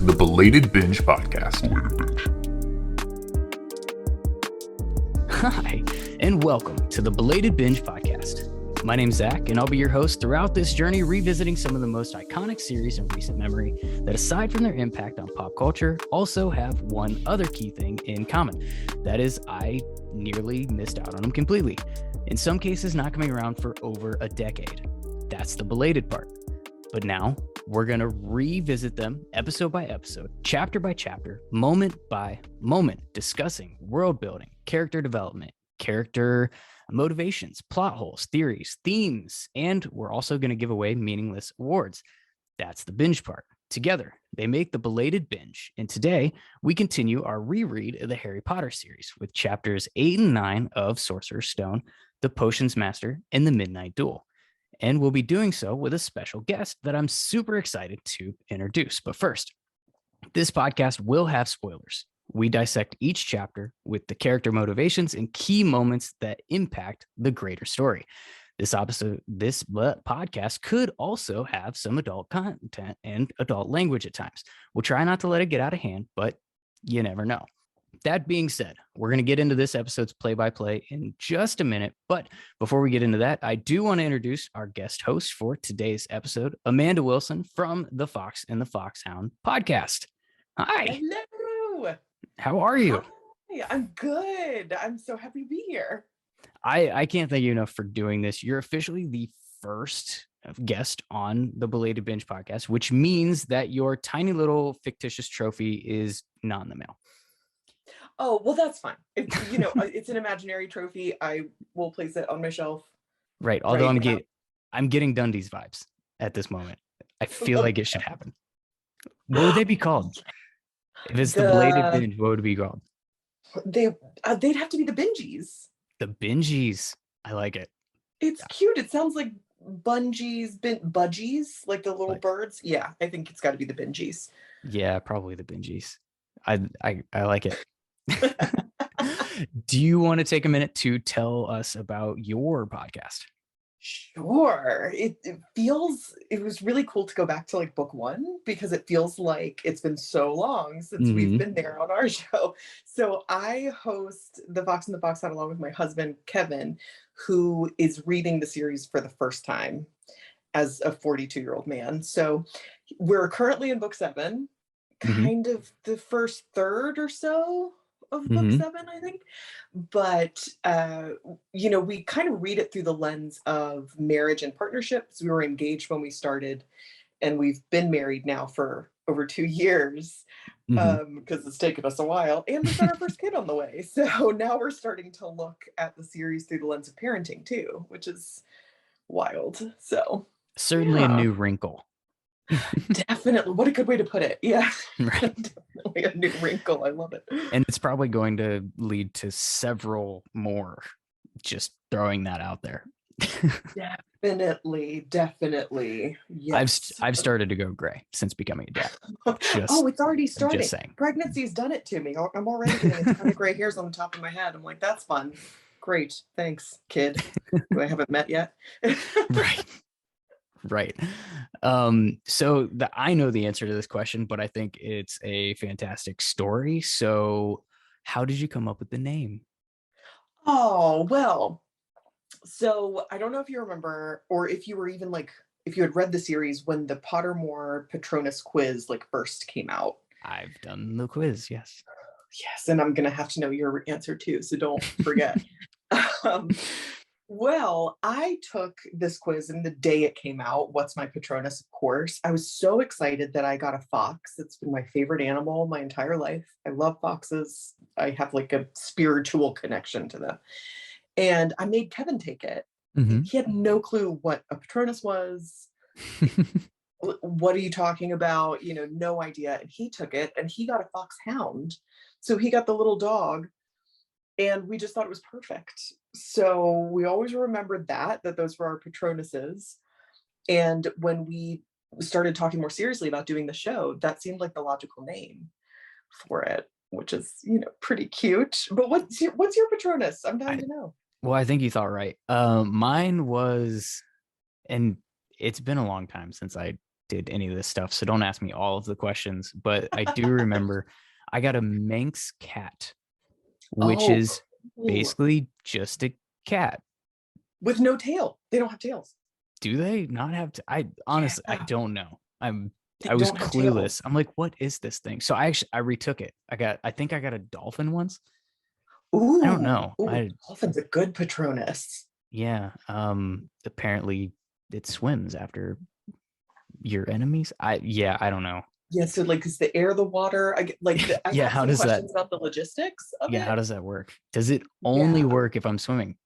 the Belated Binge Podcast. Hi, and welcome to the Belated Binge Podcast. My name's Zach, and I'll be your host throughout this journey, revisiting some of the most iconic series in recent memory that, aside from their impact on pop culture, also have one other key thing in common. That is, I nearly missed out on them completely. In some cases, not coming around for over a decade. That's the belated part. But now, we're going to revisit them episode by episode, chapter by chapter, moment by moment, discussing world building, character development, character motivations, plot holes, theories, themes, and we're also going to give away meaningless awards. That's the binge part. Together, they make the belated binge. And today, we continue our reread of the Harry Potter series with chapters 8 and 9 of Sorcerer's Stone, The Potions Master, and The Midnight Duel. And we'll be doing so with a special guest that I'm super excited to introduce. But first, this podcast will have spoilers. We dissect each chapter with the character motivations and key moments that impact the greater story. This podcast could also have some adult content and adult language at times. We'll try not to let it get out of hand, but you never know. That being said, we're going to get into this episode's play-by-play in just a minute. But before we get into that, I do want to introduce our guest host for today's episode, Amanda Wilson from the Fox and the Foxhound podcast. Hi. Hello. How are you? Hi, I'm good. I'm so happy to be here. I can't thank you enough for doing this. You're officially the first guest on the Belated Binge podcast, which means that your tiny little fictitious trophy is not in the mail. Oh, well, that's fine. It's an imaginary trophy. I will place it on my shelf. Right. Although I'm getting Dundee's vibes at this moment. I feel like it should happen. What would they be called? If it's the Belated Binge, what would it be called? They'd have to be the Bingies. The Bingies. I like it. It's cute. It sounds like bungees, budgies, like the little birds. Yeah, I think it's got to be the Bingies. Yeah, probably the Bingies. I like it. Do you want to take a minute to tell us about your podcast? Sure. It was really cool to go back to like book one, because it feels like it's been so long since we've been there on our show. So I host the Fox and the Foxhound along with my husband, Kevin, who is reading the series for the first time as a 42-year-old man. So we're currently in book 7, kind of the first third or so of book 7, I think. But, we kind of read it through the lens of marriage and partnerships. We were engaged when we started, and we've been married now for over 2 years, because it's taken us a while, and we've got our first kid on the way. So now we're starting to look at the series through the lens of parenting too, which is wild. So certainly a new wrinkle. Definitely. What a good way to put it. Yeah. Right. Definitely a new wrinkle. I love it. And it's probably going to lead to several more. Just throwing that out there. Definitely. Yes. I've started to go gray since becoming a dad. It's already starting. Just saying. Pregnancy's done it to me. I'm already getting a ton of gray hairs on the top of my head. I'm like, that's fun. Great. Thanks, kid, who I haven't met yet. Right. So I know the answer to this question, but I think it's a fantastic story. So how did you come up with the name? Oh, well, so I don't know if you remember, or if you were even if you had read the series when the Pottermore Patronus quiz first came out. I've done the quiz. Yes. Yes. And I'm going to have to know your answer too. So don't forget. Well, I took this quiz, and the day it came out, what's my Patronus, of course. I was so excited that I got a fox. It's been my favorite animal my entire life. I love foxes. I have a spiritual connection to them. And I made Kevin take it. He had no clue what a Patronus was. What are you talking about? No idea. And he took it, and he got a Foxhound. So he got the little dog. And we just thought it was perfect. So we always remembered that those were our Patronuses. And when we started talking more seriously about doing the show, that seemed like the logical name for it, which is, pretty cute. But what's your Patronus? I'm dying to know. Well, I think you thought right. Mine was, and it's been a long time since I did any of this stuff, so don't ask me all of the questions. But I do remember I got a Manx cat, which is basically just a cat with no tail. They don't have tails. Do they not have? I honestly, I don't know. I was clueless. Tails. I'm like, what is this thing? So I retook it. I think I got a dolphin once. Ooh, I don't know. Dolphin's a good Patronus. Yeah. Apparently it swims after your enemies. I don't know. Yeah. So like, is the air the water? I how does that? About the logistics of it. How does that work? Does it only work if I'm swimming?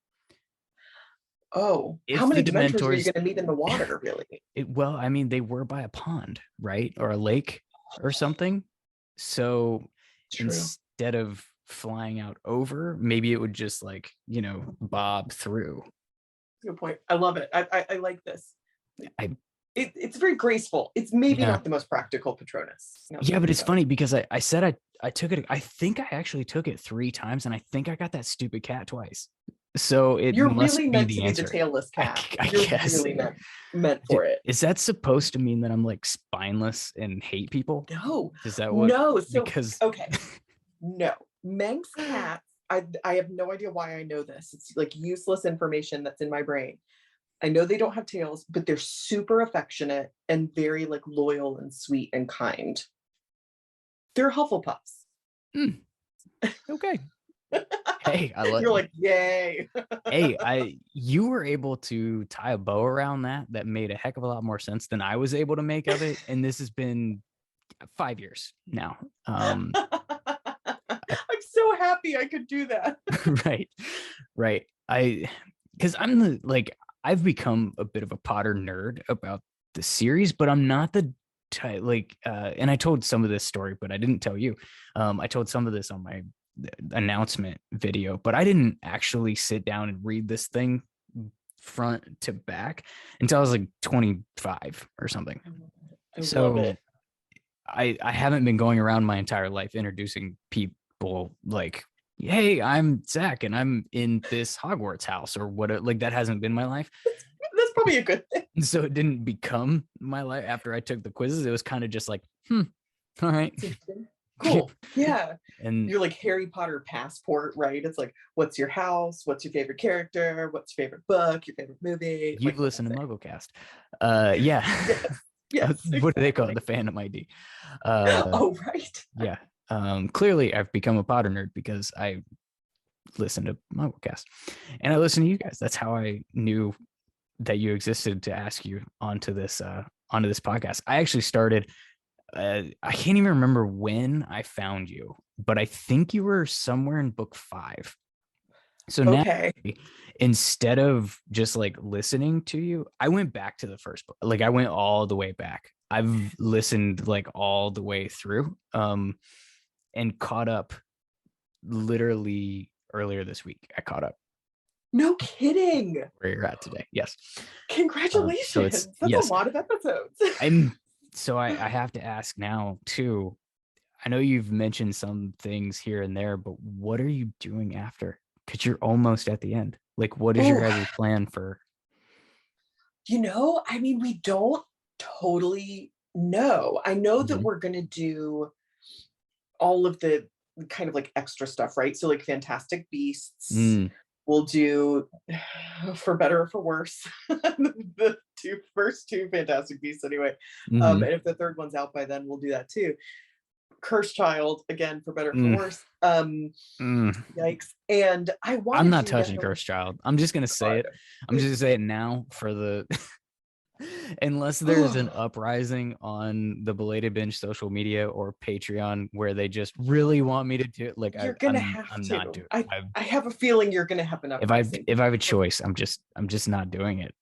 Oh, how many Dementors are you going to meet in the water, really? Well, I mean, they were by a pond, right? Or a lake or something. So instead of flying out over, maybe it would just like, bob through. Good point. I love it. I like this. It's very graceful. It's maybe not the most practical Patronus. Yeah, but it's funny because I said I took it. I think I actually took it 3 times, and I think I got that stupid cat twice. So you're must really meant to be the tailless cat. I guess. Really meant for it. Is that supposed to mean that I'm like spineless and hate people? No. Is that what? No. So okay. No. Manx cats. I have no idea why I know this. It's like useless information that's in my brain. I know they don't have tails, but they're super affectionate and very like loyal and sweet and kind. They're Hufflepuffs. Okay. Hey, you're like, yay. Hey, you were able to tie a bow around that made a heck of a lot more sense than I was able to make of it. And this has been 5 years now. I'm so happy I could do that. Right. Because I've become a bit of a Potter nerd about the series, but I'm not the type and I told some of this story, but I didn't tell you. I told some of this on my announcement video, but I didn't actually sit down and read this thing front to back until I was like 25 or something. So I haven't been going around my entire life introducing people like, hey, I'm Zach and I'm in this Hogwarts house or what. Like that hasn't been my life. That's probably a good thing. So it didn't become my life after I took the quizzes. It was kind of just like, all right. Cool. Yeah. And you're like Harry Potter passport, right? It's like, what's your house? What's your favorite character? What's your favorite book? Your favorite movie? You've listened to MuggleCast. Yeah. Yes, what do they call it? The fandom ID. Right. Yeah. Clearly I've become a Potter nerd because I listen to MuggleCast and I listen to you guys. That's how I knew that you existed to ask you onto this podcast. I actually started I can't even remember when I found you, but I think you were somewhere in book 5. So now instead of just like listening to you, I went back to the first book. Like I went all the way back. I've listened like all the way through and caught up literally earlier this week. I caught up. No kidding. Where you're at today. Yes. Congratulations. That's a lot of episodes. So I have to ask now too. I know you've mentioned some things here and there, but what are you doing after? Because you're almost at the end. Like, what is your guys' plan for? I mean, we don't totally know. I know that we're going to do all of the kind of like extra stuff, right? So like Fantastic Beasts. We'll do, for better or for worse, the first two Fantastic Beasts anyway. And if the third one's out by then, we'll do that too. Cursed Child, again, for better or for worse. Yikes. And I'm not touching Cursed Child. I'm just going to say it. I'm just going to say it now for the... Unless there's an uprising on the Belated Binge social media or Patreon where they just really want me to do it, like I'm not doing it. I have a feeling you're gonna have an uprising. If I have a choice, I'm just not doing it.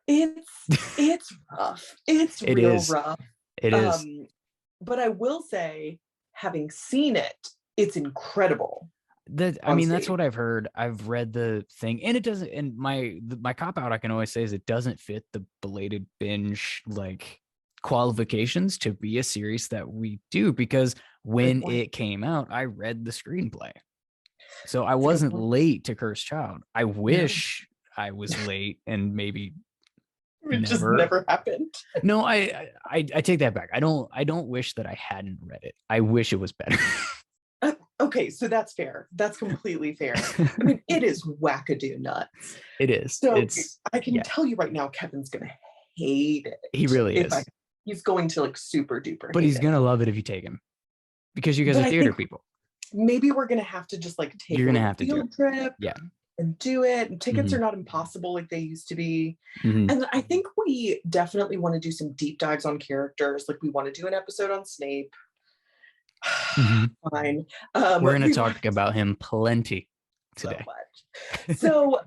It's rough. It's rough. It is. But I will say, having seen it, it's incredible. That's what I've heard. I've read the thing, and it doesn't. And my cop out I can always say is it doesn't fit the Belated Binge like qualifications to be a series that we do, because when it came out, I read the screenplay, so I wasn't late to Cursed Child. I wish I was late and maybe It just never happened. No, I take that back. I don't wish that I hadn't read it. I wish it was better. Okay, so that's fair. That's completely fair. I mean, it is wackadoo nuts. It is. So I can tell you right now, Kevin's gonna hate it. He really is. He's going to like super duper. But he's gonna love it if you take him, because you guys are theater people. Maybe we're gonna have to just like take a field trip. Yeah. And do it. And tickets are not impossible like they used to be. And I think we definitely want to do some deep dives on characters. Like we want to do an episode on Snape. Fine. We're going to talk about him plenty today. So,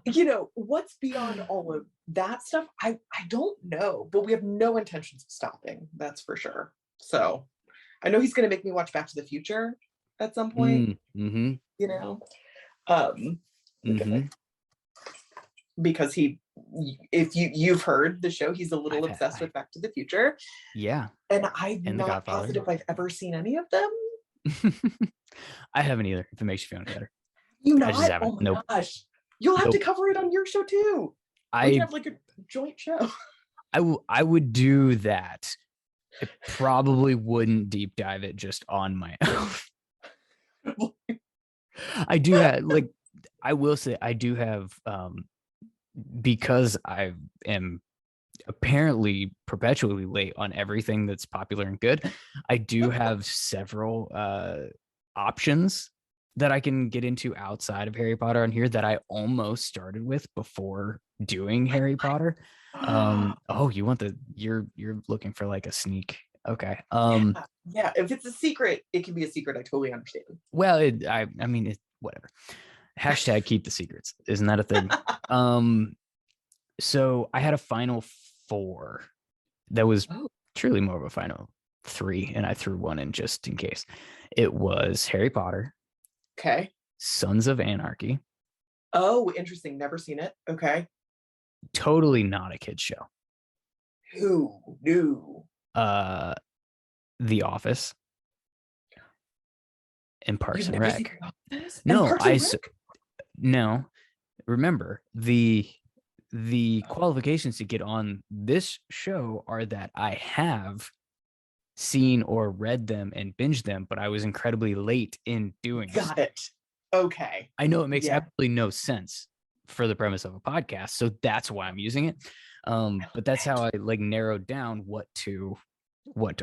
what's beyond all of that stuff? I don't know, but we have no intentions of stopping. That's for sure. So I know he's going to make me watch Back to the Future at some point, because if you've heard the show, he's a little obsessed with Back to the Future. Yeah. And I'm not positive I've ever seen any of them. I haven't either, if it makes you feel any better. You not? Oh my gosh. You'll have to cover it on your show too. We have like a joint show. I would do that. I probably wouldn't deep dive it just on my own. I do have, like, I will say I do have, because I am apparently perpetually late on everything that's popular and good, I do have several options that I can get into outside of Harry Potter on here that I almost started with before doing Harry Potter. You're looking for like a sneak. Okay. Yeah, if it's a secret, it can be a secret. I totally understand. Well, I mean, it's whatever. Hashtag keep the secrets. Isn't that a thing? So I had a final 4 that was truly more of a final 3, and I threw one in just in case. It was Harry Potter. Okay. Sons of Anarchy. Oh, interesting. Never seen it. Okay. Totally not a kid's show. Who knew? The Office. And Parks and Rec. No. Remember, the qualifications to get on this show are that I have seen or read them and binged them, but I was incredibly late in doing so. Got it. Okay. I know it makes absolutely no sense for the premise of a podcast, so that's why I'm using it. But that's how I like narrowed down what to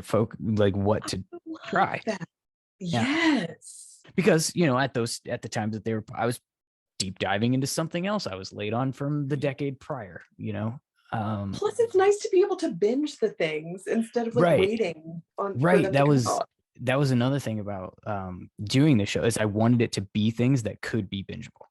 focus, like what to try. Yes. Because, at the times that I was deep diving into something else I was late on from the decade prior, Plus it's nice to be able to binge the things instead of waiting on that was another thing about doing the show is I wanted it to be things that could be bingeable.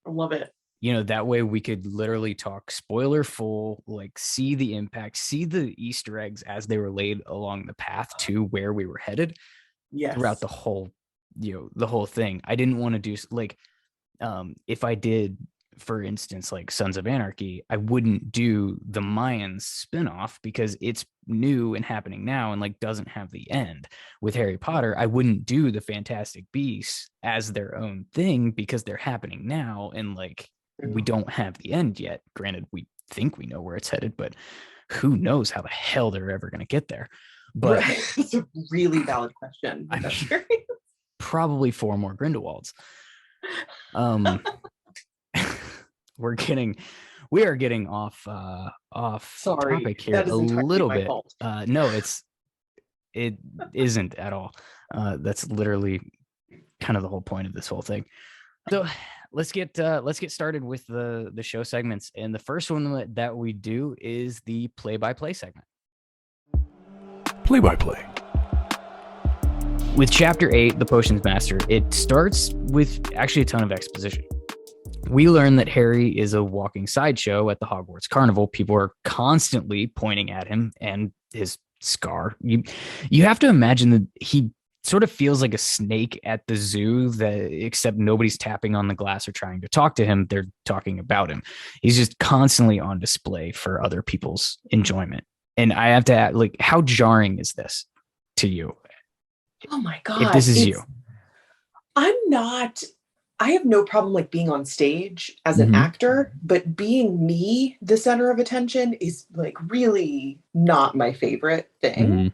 I love it. That way we could literally talk spoiler full, like see the impact, see the Easter eggs as they were laid along the path to where we were headed throughout the whole thing. I didn't want to do like, if I did, for instance, like Sons of Anarchy, I wouldn't do the Mayans spinoff because it's new and happening now and like doesn't have the end. With Harry Potter, I wouldn't do the Fantastic Beasts as their own thing because they're happening now and like we don't have the end yet. Granted, we think we know where it's headed, but who knows how the hell they're ever going to get there. But it's a really valid question. Probably 4 more Grindelwalds. We are getting off topic here a little bit. No, it isn't at all. That's literally kind of the whole point of this whole thing. So let's get started with the show segments. And the first one that we do is the play-by-play segment. Play-by-play. With Chapter 8, The Potions Master, it starts with actually a ton of exposition. We learn that Harry is a walking sideshow at the Hogwarts Carnival. People are constantly pointing at him and his scar. You have to imagine that he sort of feels like a snake at the zoo, except nobody's tapping on the glass or trying to talk to him. They're talking about him. He's just constantly on display for other people's enjoyment. And I have to ask, like, how jarring is this to you? Oh my God. If this is you. I'm not I have no problem like being on stage as an Mm-hmm. actor, but being me, the center of attention, is like really not my favorite thing. Mm-hmm.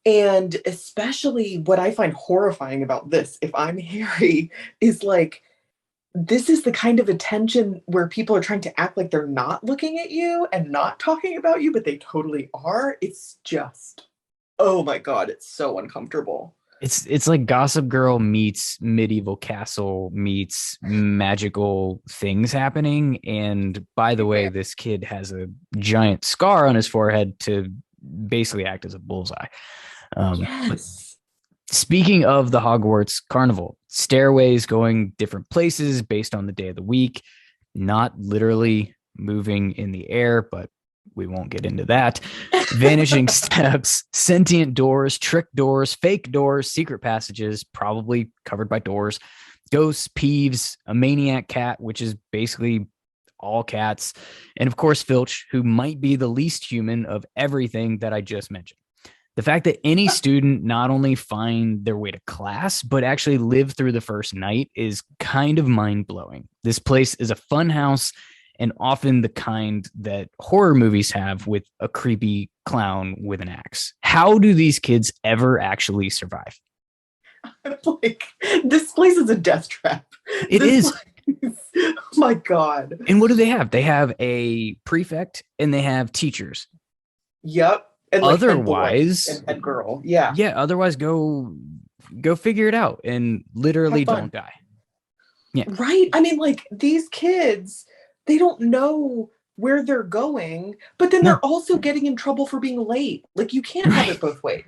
And especially what I find horrifying about this, if I'm Harry, is like this is the kind of attention where people are trying to act like they're not looking at you and not talking about you, but they totally are. It's just, oh my God, it's so uncomfortable. It's like Gossip Girl meets Medieval Castle meets magical things happening. And by the way, this kid has a giant scar on his forehead to basically act as a bullseye. But Yes. speaking of the Hogwarts Carnival, stairways going different places based on the day of the week, not literally moving in the air, but we won't get into that. Vanishing steps, sentient doors, trick doors, fake doors, secret passages, probably covered by doors, ghosts, peeves, a maniac cat, which is basically all cats, and of course, Filch, who might be the least human of everything that I just mentioned. The fact that any student not only find their way to class, but actually live through the first night is kind of mind blowing. This place is a fun house and often the kind that horror movies have with a creepy clown with an axe. How do these kids ever actually survive? Like, this place is a death trap. It is. Oh my God. And what do they have? They have a prefect and they have teachers. Yep. And like Otherwise, head boy and head girl. Yeah. yeah, otherwise go figure it out and literally don't die. Yeah. Right. I mean, like these kids, they don't know where they're going, but then No. they're also getting in trouble for being late. Like you can't have it both ways.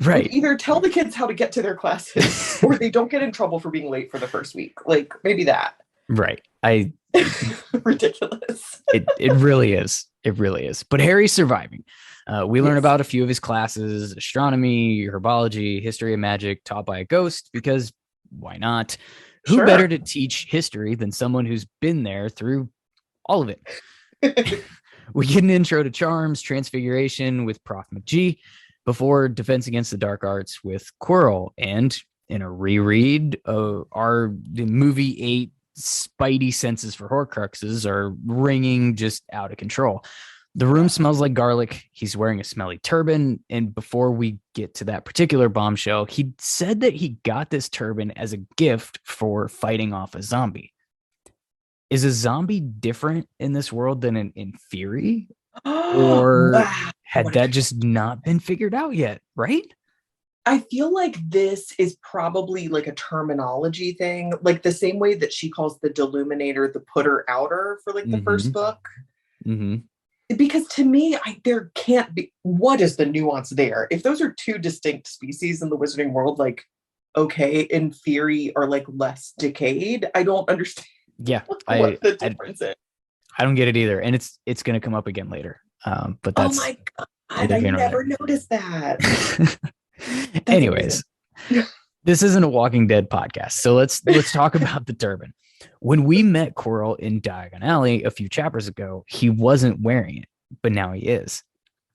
Right. Like, either tell the kids how to get to their classes or they don't get in trouble for being late for the first week. Like maybe that. Right. Ridiculous. It really is. It really is. But Harry's surviving. We learn Yes. about a few of his classes: astronomy, herbology, history of magic, taught by a ghost, because why not? Who Sure. better to teach history than someone who's been there through all of it? We get an intro to charms, transfiguration with Prof McGee, before defense against the dark arts with Quirrell, and in a reread, the movie 8 spidey senses for Horcruxes are ringing just out of control. The room smells like garlic. He's wearing a smelly turban. And before we get to that particular bombshell, he said that he got this turban as a gift for fighting off a zombie. Is a zombie different in this world than in theory? Or wow. had that just not been figured out yet, right? I feel like this is probably like a terminology thing, like the same way that she calls the Deluminator the putter outer for like the first book. Mm-hmm. Because to me, there can't be, what is the nuance there? If those are two distinct species in the wizarding world, like, okay, in theory, are like less decayed, I don't understand Yeah, what the difference is. I don't get it either. And it's going to come up again later. But that's, oh my God, I never noticed that. Anyways, this isn't a Walking Dead podcast, so let's talk about the turban. When we met Quirrell in Diagon Alley a few chapters ago, he wasn't wearing it, but now he is.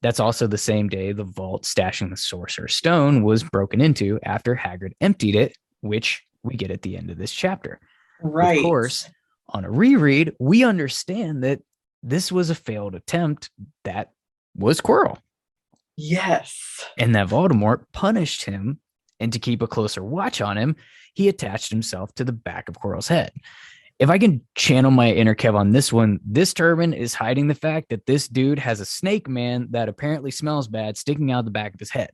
That's also the same day the vault stashing the Sorcerer's Stone was broken into after Hagrid emptied it, which we get at the end of this chapter. Right. Of course, on a reread, we understand that this was a failed attempt that was Quirrell. Yes. And that Voldemort punished him, and to keep a closer watch on him, he attached himself to the back of Quirrell's head. If I can channel my inner Kev on this one, this turban is hiding the fact that this dude has a snake man that apparently smells bad sticking out the back of his head.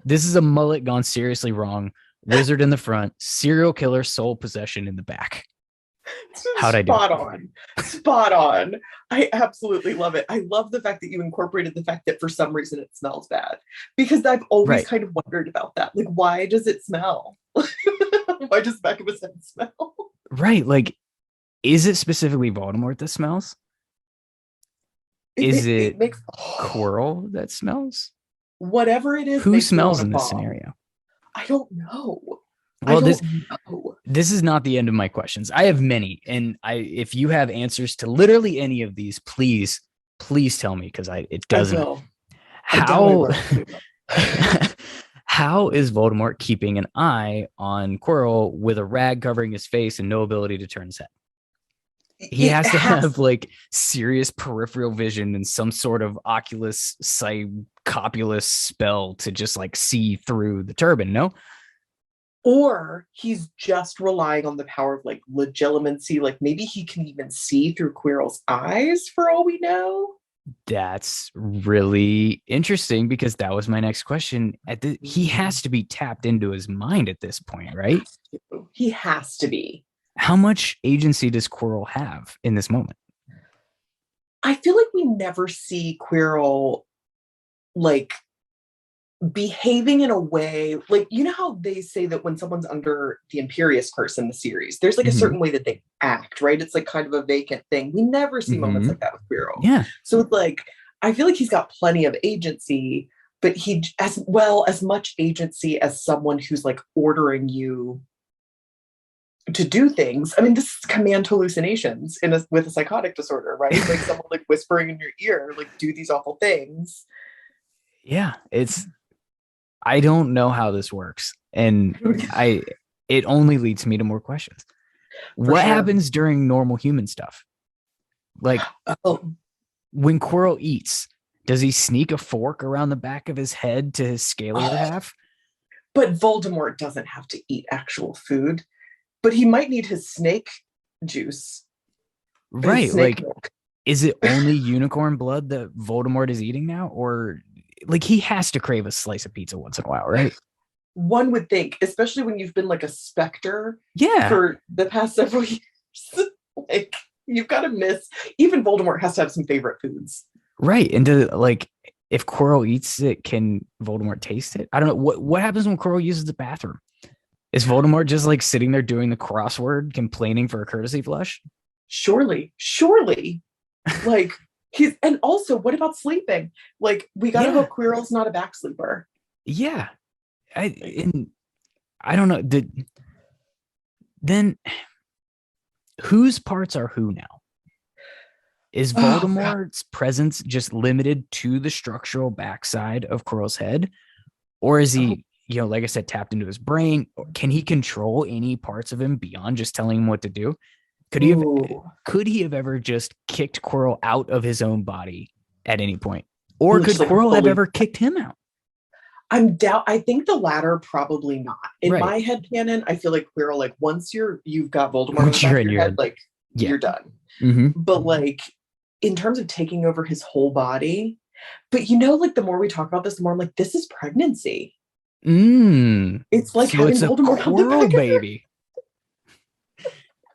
This is a mullet gone seriously wrong. Wizard in the front, serial killer soul possession in the back. How'd I do? Spot on. I absolutely love it. I love the fact that you incorporated the fact that for some reason it smells bad, because I've always kind of wondered about that. Like, why does it smell? Why does the back of his head smell? Right. Like, is it specifically Voldemort that smells? Is it makes Quirrell that smells? Whatever it is. Who smells in this scenario? I don't know. Well, this is not the end of my questions. I have many, and if you have answers to literally any of these, please How is Voldemort keeping an eye on Quirrell with a rag covering his face and no ability to turn his head? He has to have like serious peripheral vision and some sort of Oculus Psychopulus spell to just like see through the turban, no? Or he's just relying on the power of like legilimency. Like maybe he can even see through Quirrell's eyes for all we know. That's really interesting because that was my next question. He has to be tapped into his mind at this point, right? He has to be. How much agency does Quirrell have in this moment? I feel like we never see Quirrell like behaving in a way like, you know how they say that when someone's under the Imperious curse in the series, there's like a certain way that they act, right? It's like kind of a vacant thing. We never see moments like that with Quirrell. Yeah. So it's like, I feel like he's got plenty of agency, but he as much agency as someone who's like ordering you to do things. I mean, this is command hallucinations with a psychotic disorder, right? Like someone like whispering in your ear, like do these awful things. Yeah, I don't know how this works. And it only leads me to more questions. What happens during normal human stuff? Like when Quirrell eats, does he sneak a fork around the back of his head to his scalier half? But Voldemort doesn't have to eat actual food. But he might need his snake juice. Right. Snake milk. Is it only unicorn blood that Voldemort is eating now? Or like he has to crave a slice of pizza once in a while, right? One would think, especially when you've been like a specter for the past several years. Like you've got to miss, even Voldemort has to have some favorite foods. Right. And if Quirrell eats it, can Voldemort taste it? I don't know. What happens when Quirrell uses the bathroom? Is Voldemort just like sitting there doing the crossword, complaining for a courtesy flush? Surely. Like and also, what about sleeping? Like we gotta hope Quirrell's not a back sleeper. Yeah, I don't know. Then whose parts are who now? Is Voldemort's presence just limited to the structural backside of Quirrell's head, or is he? Like I said, tapped into his brain. Can he control any parts of him beyond just telling him what to do? Could he have ever just kicked Quirrell out of his own body at any point? Or could Quirrell have ever kicked him out? I think the latter, probably not. In my headcanon, I feel like Quirrell, like once you've got Voldemort in your head, like you're done. But like in terms of taking over his whole body, but like the more we talk about this, the more I'm like, this is pregnancy. It's like having Voldemort on the back baby.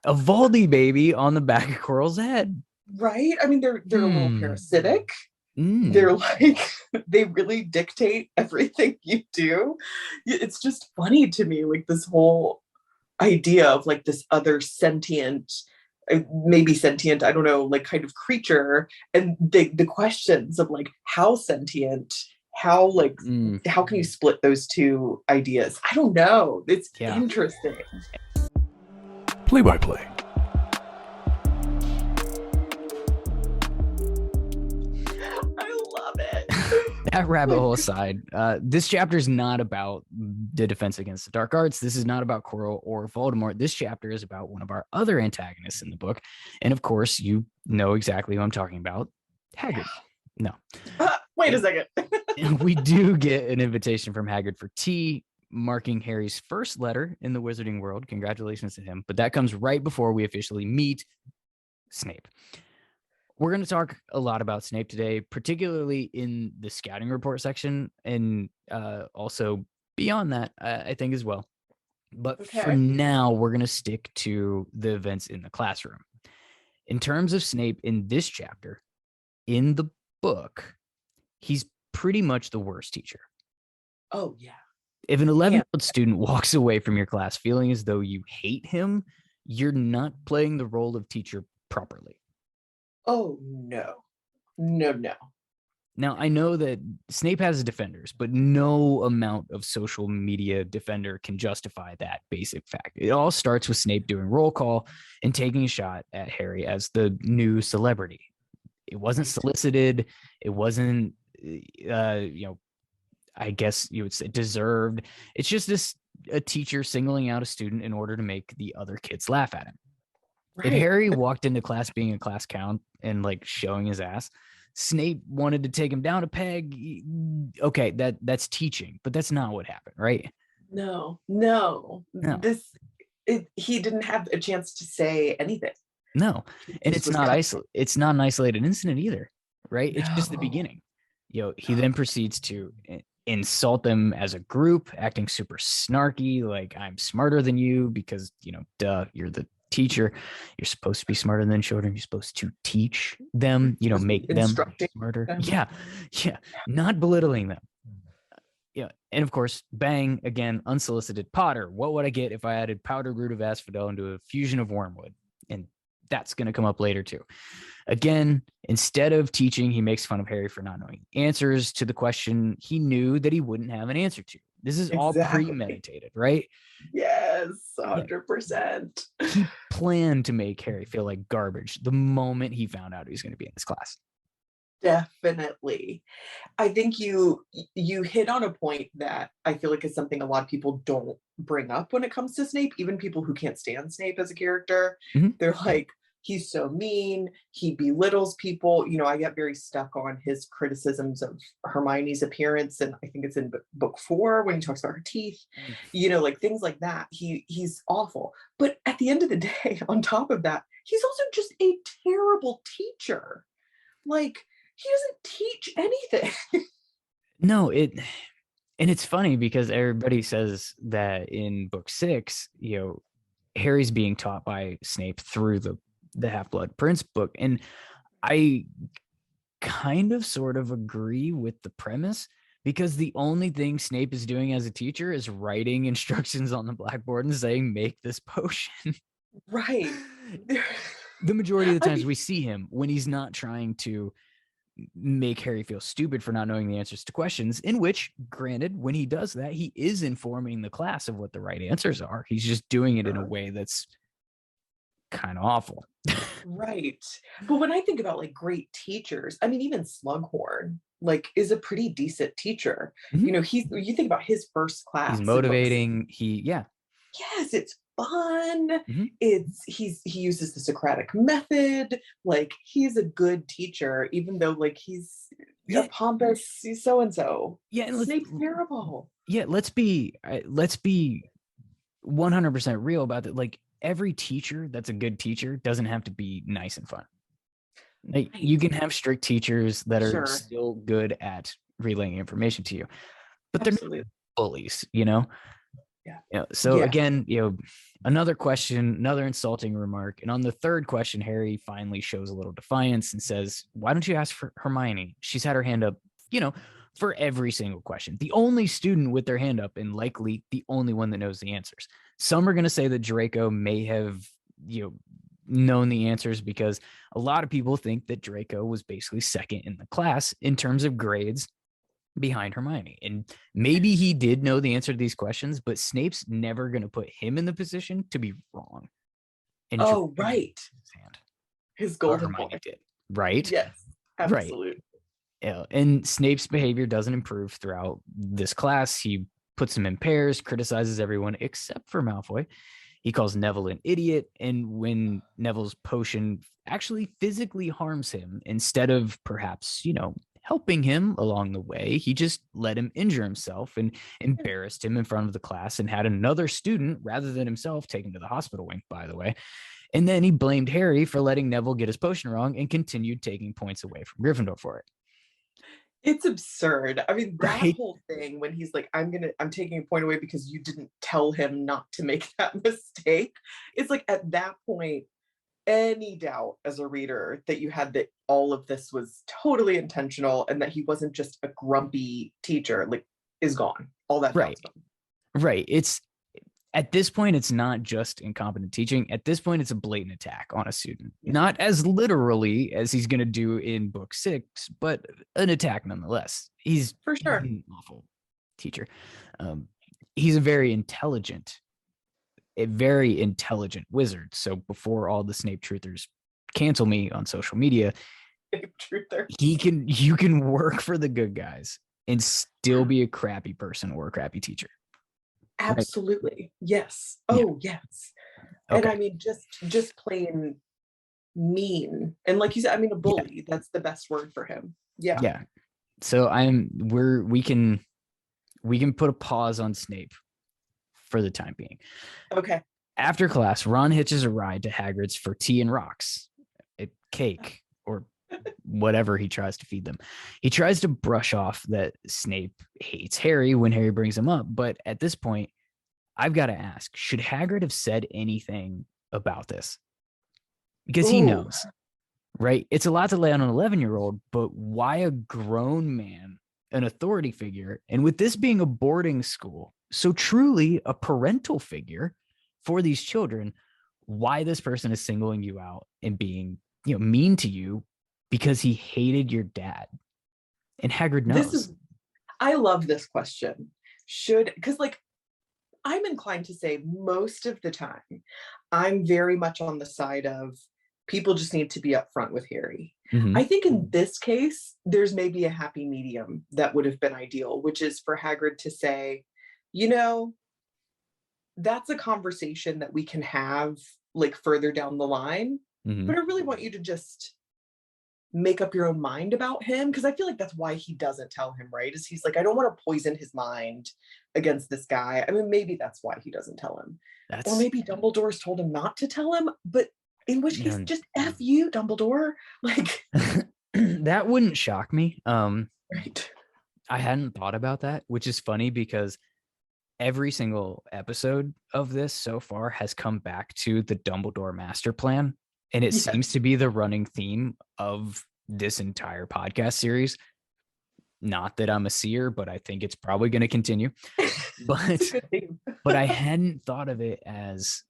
A Voldy baby on the back of Quirrell's head. Right? I mean, they're a little parasitic. They're like, they really dictate everything you do. It's just funny to me, like this whole idea of like this other sentient, maybe sentient, I don't know, like kind of creature. And the questions of like how sentient, how can you split those two ideas? I don't know. It's interesting. Play-by-play. I love it. That rabbit hole aside, this chapter is not about the defense against the dark arts. This is not about Quirrell or Voldemort. This chapter is about one of our other antagonists in the book. And of course, you know exactly who I'm talking about. Hagrid. No. Wait a second. We do get an invitation from Hagrid for tea, marking Harry's first letter in the wizarding world. Congratulations to him. But that comes right before we officially meet Snape. We're going to talk a lot about Snape today, particularly in the scouting report section, and also beyond that, I think as well. But for now, we're going to stick to the events in the classroom. In terms of Snape in this chapter, in the book, he's pretty much the worst teacher. Oh, yeah. If an 11-year-old student walks away from your class feeling as though you hate him, you're not playing the role of teacher properly. Oh, no. Now, I know that Snape has defenders, but no amount of social media defender can justify that basic fact. It all starts with Snape doing roll call and taking a shot at Harry as the new celebrity. It wasn't solicited. It wasn't, I guess you would say, deserved. It's just a teacher singling out a student in order to make the other kids laugh at him. If Right. Harry walked into class being a class clown and like showing his ass, Snape wanted to take him down a peg. Okay, that's teaching, but that's not what happened, right? No. He didn't have a chance to say anything. No, and This it's was not cut. it's not an isolated incident either, right? It's just the No. beginning. He then proceeds to insult them as a group, acting super snarky, like I'm smarter than you because, duh, you're the teacher. You're supposed to be smarter than children. You're supposed to teach them, make them Instructing smarter. them. Yeah, not belittling them. And of course, bang, again, unsolicited. Potter, what would I get if I added powdered root of asphodel into a fusion of wormwood? And that's going to come up later too. Again, instead of teaching, he makes fun of Harry for not knowing answers to the question he knew that he wouldn't have an answer to. This is all premeditated, right? Yes, 100%. He planned to make Harry feel like garbage the moment he found out he was going to be in this class. Definitely. I think you hit on a point that I feel like is something a lot of people don't bring up when it comes to Snape, even people who can't stand Snape as a character. Mm-hmm. They're like, he's so mean, he belittles people. I get very stuck on his criticisms of Hermione's appearance, and I think it's in book 4 when he talks about her teeth, like things like that. He's awful. But at the end of the day, on top of that, he's also just a terrible teacher. Like, he doesn't teach anything. No, and it's funny because everybody says that in book 6, Harry's being taught by Snape through the Half-Blood Prince book. And I kind of sort of agree with the premise, because the only thing Snape is doing as a teacher is writing instructions on the blackboard and saying, make this potion. Right. The majority of the times we see him when he's not trying to make Harry feel stupid for not knowing the answers to questions, in which, granted, when he does that, he is informing the class of what the right answers are. He's just doing it in a way that's kind of awful. Right. But when I think about like great teachers, I mean, even Slughorn is a pretty decent teacher. Mm-hmm. You think about his first class. He's motivating. Yes, it's fun. Mm-hmm. He uses the Socratic method. He's a good teacher, even though he's a pompous so-and-so. Yeah, and Snape's terrible. Yeah, let's be 100% real about that. Every teacher that's a good teacher doesn't have to be nice and fun. You can have strict teachers that are still good at relaying information to you, but they're not bullies, So again, another question, another insulting remark. And on the third question, Harry finally shows a little defiance and says, why don't you ask for Hermione? She's had her hand up, for every single question. The only student with their hand up, and likely the only one that knows the answers. Some are going to say that Draco may have, known the answers, because a lot of people think that Draco was basically second in the class in terms of grades behind Hermione. And maybe he did know the answer to these questions, but Snape's never going to put him in the position to be wrong. And right. His golden boy did. Right? Yes, absolutely. Right. Yeah, and Snape's behavior doesn't improve throughout this class. He puts him in pairs, criticizes everyone except for Malfoy. He calls Neville an idiot, and when Neville's potion actually physically harms him, instead of perhaps, helping him along the way, he just let him injure himself and embarrassed him in front of the class, and had another student, rather than himself, taken to the hospital wing, by the way. And then he blamed Harry for letting Neville get his potion wrong and continued taking points away from Gryffindor for it. It's absurd. I mean, that whole thing when he's like, I'm taking a point away because you didn't tell him not to make that mistake. It's at that point, any doubt as a reader that you had that all of this was totally intentional and that he wasn't just a grumpy teacher, is gone. All that right. Gone. Right. It's at this point, it's not just incompetent teaching. At this point, it's a blatant attack on a student. Yeah. Not as literally as he's going to do in book 6, but an attack nonetheless. He's for sure an awful teacher. He's a very intelligent wizard. So before all the Snape truthers cancel me on social media, Snape truther. you can work for the good guys and still be a crappy person or a crappy teacher. Absolutely. Right? Yes. Yeah. Oh, yes. And I mean, just plain mean. And like you said, I mean, a bully, that's the best word for him. Yeah. Yeah. So we can put a pause on Snape for the time being. Okay. After class, Ron hitches a ride to Hagrid's for tea and rocks, a cake, or whatever he tries to feed them. He tries to brush off that Snape hates Harry when Harry brings him up, but at this point, I've got to ask, should Hagrid have said anything about this? Because he knows, right? It's a lot to lay on an 11-year-old, but why a grown man, an authority figure, and with this being a boarding school, so truly a parental figure for these children, why this person is singling you out and being, mean to you because he hated your dad? And Hagrid knows. I love this question. Because like, I'm inclined to say most of the time, I'm very much on the side of people just need to be upfront with Harry. I think in this case, there's maybe a happy medium that would have been ideal, which is for Hagrid to say, that's a conversation that we can have like further down the line, but I really want you to just make up your own mind about him, because I feel like that's why he doesn't tell him, right? Is he's like, I don't want to poison his mind against this guy. I mean, maybe that's why he doesn't tell him. Or maybe Dumbledore's told him not to tell him, but in which case, just F you, Dumbledore. Like that wouldn't shock me. Right. I hadn't thought about that, which is funny because every single episode of this so far has come back to the Dumbledore master plan. And it seems to be the running theme of this entire podcast series. Not that I'm a seer, but I think it's probably going to continue. But I hadn't thought of it as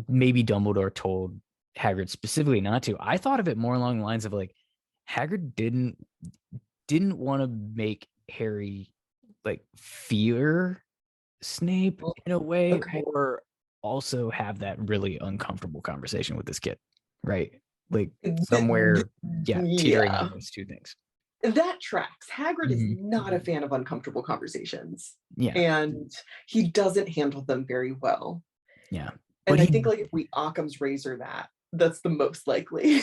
maybe Dumbledore told Hagrid specifically not to. I thought of it more along the lines of like Hagrid didn't want to make Harry like fear Snape in a way, or also have that really uncomfortable conversation with this kid. Right. Like somewhere, teetering on those two things. That tracks. Hagrid is not a fan of uncomfortable conversations. Yeah. And he doesn't handle them very well. Yeah. And I think like if we Occam's razor that's the most likely.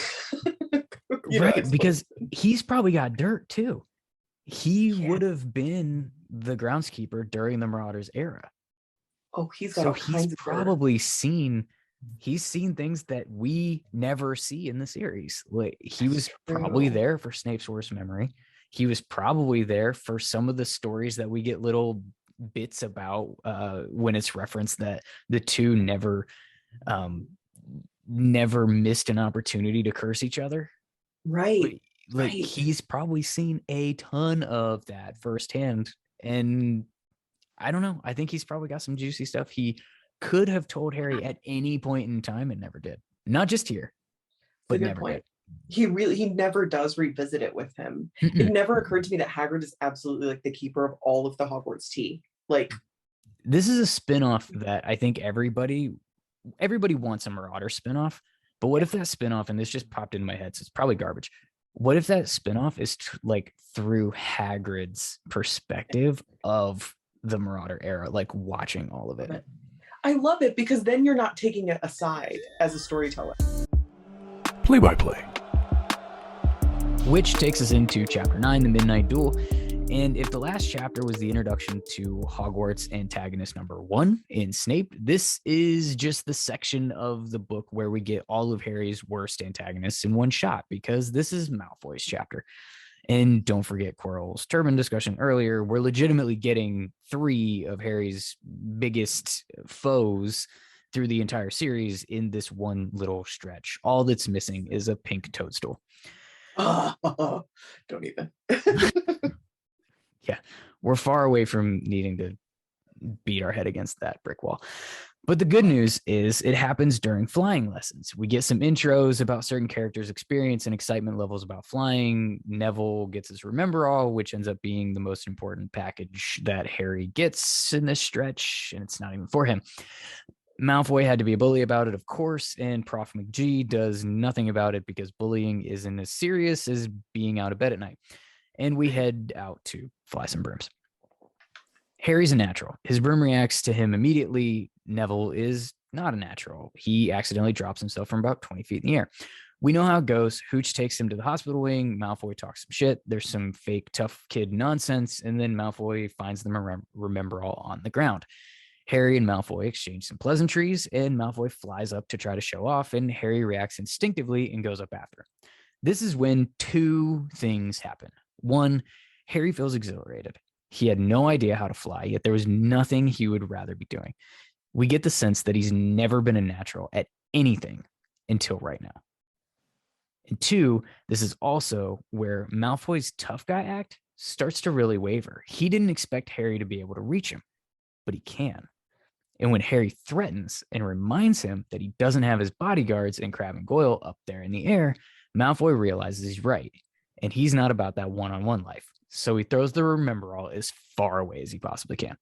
Right. Because he's probably got dirt too. He would have been the groundskeeper during the Marauders era. Oh, he's probably seen things that we never see in the series. Like he was probably there for Snape's worst memory. He was probably there for some of the stories that we get little bits about when it's referenced that the two never missed an opportunity to curse each other. Right. Like he's probably seen a ton of that firsthand. And I don't know. I think he's probably got some juicy stuff he could have told Harry at any point in time and never did. Not just here, but never did. He never does revisit it with him. It never occurred to me that Hagrid is absolutely like the keeper of all of the Hogwarts tea. Like this is a spinoff that I think everybody wants a Marauder spinoff. But what if that spinoff, and this just popped in my head, so it's probably garbage. What if that spinoff is like through Hagrid's perspective of the Marauder era, like watching all of it? I love it because then you're not taking it aside as a storyteller. Play-by-play. Which takes us into Chapter 9, The Midnight Duel. And if the last chapter was the introduction to Hogwarts antagonist number 1 in Snape, this is just the section of the book where we get all of Harry's worst antagonists in one shot, because this is Malfoy's chapter. And don't forget Quirrell's turban discussion earlier. We're legitimately getting 3 of Harry's biggest foes through the entire series in this one little stretch. All that's missing is a pink toadstool. Oh, don't even. Yeah, we're far away from needing to beat our head against that brick wall. But the good news is it happens during flying lessons. We get some intros about certain characters' experience and excitement levels about flying. Neville gets his Remember All, which ends up being the most important package that Harry gets in this stretch, and it's not even for him. Malfoy had to be a bully about it, of course, and Prof. McGee does nothing about it because bullying isn't as serious as being out of bed at night. and we head out to fly some brooms. Harry's a natural. His broom reacts to him immediately. Neville is not a natural. He accidentally drops himself from about 20 feet in the air. We know how it goes. Hooch takes him to the hospital wing. Malfoy talks some shit. There's some fake tough kid nonsense. And then Malfoy finds them remember all on the ground. Harry and Malfoy exchange some pleasantries, and Malfoy flies up to try to show off, and Harry reacts instinctively and goes up after. This is when two things happen. One, Harry feels exhilarated. He had no idea how to fly, yet there was nothing he would rather be doing. We get the sense that he's never been a natural at anything until right now. And two, this is also where Malfoy's tough guy act starts to really waver. He didn't expect Harry to be able to reach him, but he can. And when Harry threatens and reminds him that he doesn't have his bodyguards and Crabbe and Goyle up there in the air, Malfoy realizes he's right, and he's not about that one-on-one life. So he throws the Remember-All as far away as he possibly can.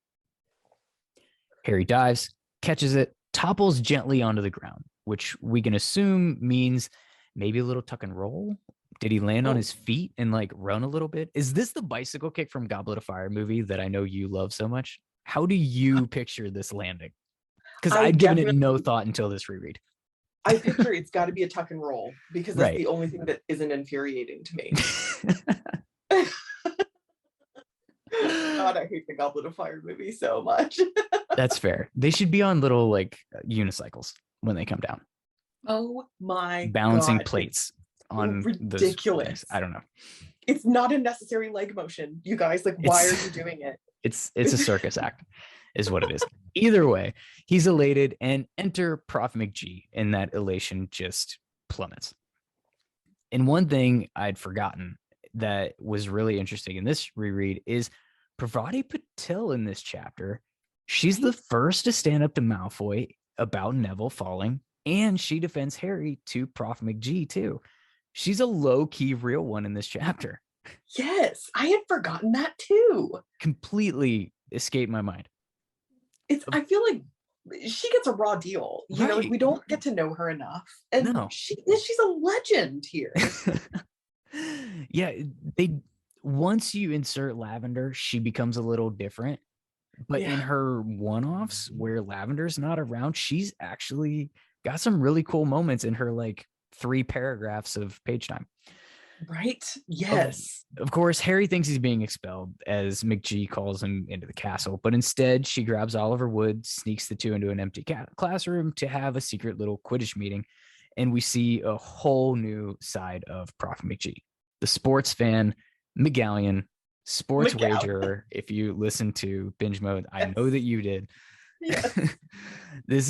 Harry dives, catches it, topples gently onto the ground, which we can assume means maybe a little tuck and roll. Did he land on his feet and like run a little bit? Is this the bicycle kick from Goblet of Fire movie that I know you love so much? How do you picture this landing? Because I'd given it no thought until this reread. I picture it's got to be a tuck and roll because that's the only thing that isn't infuriating to me. God, I hate the Goblet of Fire movie so much. That's fair. They should be on little like unicycles when they come down. Oh my balancing God. plates on ridiculous. I don't know. It's not a necessary leg motion, you guys. Like, why are you doing it? It's a circus act, is what it is. Either way, he's elated, and enter Prof McG, and that elation just plummets. And one thing I'd forgotten that was really interesting in this reread is Pravati Patil in this chapter. She's the first to stand up to Malfoy about Neville falling, and she defends Harry to Prof McG too. She's a low-key real one in this chapter. Yes, I had forgotten that too. Completely escaped my mind. I feel like she gets a raw deal. You know, like, we don't get to know her enough. And she's a legend here. Yeah, once you insert Lavender, she becomes a little different. But in her one-offs where Lavender's not around, she's actually got some really cool moments in her like 3 paragraphs of page time. Right? Yes. Of course, Harry thinks he's being expelled as McG calls him into the castle, but instead she grabs Oliver Wood, sneaks the two into an empty classroom to have a secret little Quidditch meeting, and we see a whole new side of Prof McG. The sports fan, McGallion, sports wagerer. If you listen to Binge Mode, I know that you did. Yes. This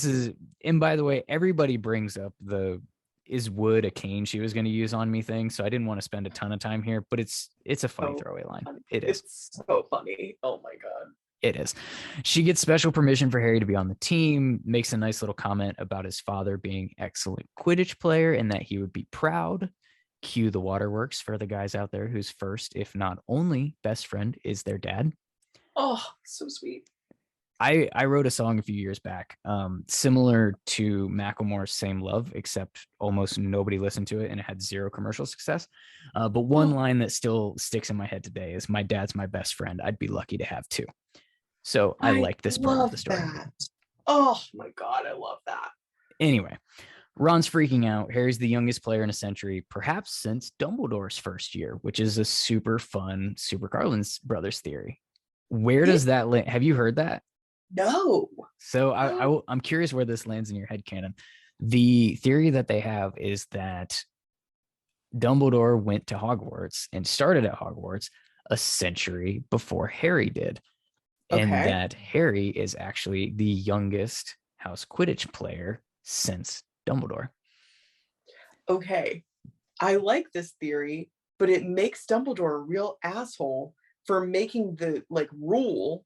is, and by the way, everybody brings up the is wood a cane she was going to use on me thing, so I didn't want to spend a ton of time here, but it's a funny throwaway line. It is. It's so funny. Oh my God. It is. She gets special permission for Harry to be on the team, makes a nice little comment about his father being excellent Quidditch player and that he would be proud. Cue the waterworks for the guys out there whose first, if not only, best friend is their dad. Oh, so sweet. I wrote a song a few years back, similar to Macklemore's Same Love, except almost nobody listened to it and it had 0 commercial success. But one line that still sticks in my head today is, "My dad's my best friend. I'd be lucky to have 2." So I liked this part of the story. That. Oh my God, I love that. Anyway, Ron's freaking out. Harry's the youngest player in a century, perhaps since Dumbledore's first year, which is a super fun Super Carlin's Brothers theory. Where does that land? Have you heard that? No. So I'm curious where this lands in your headcanon. The theory that they have is that Dumbledore went to Hogwarts and started at Hogwarts a century before Harry did. And that Harry is actually the youngest House Quidditch player since Dumbledore. Okay. I like this theory, but it makes Dumbledore a real asshole for making the like rule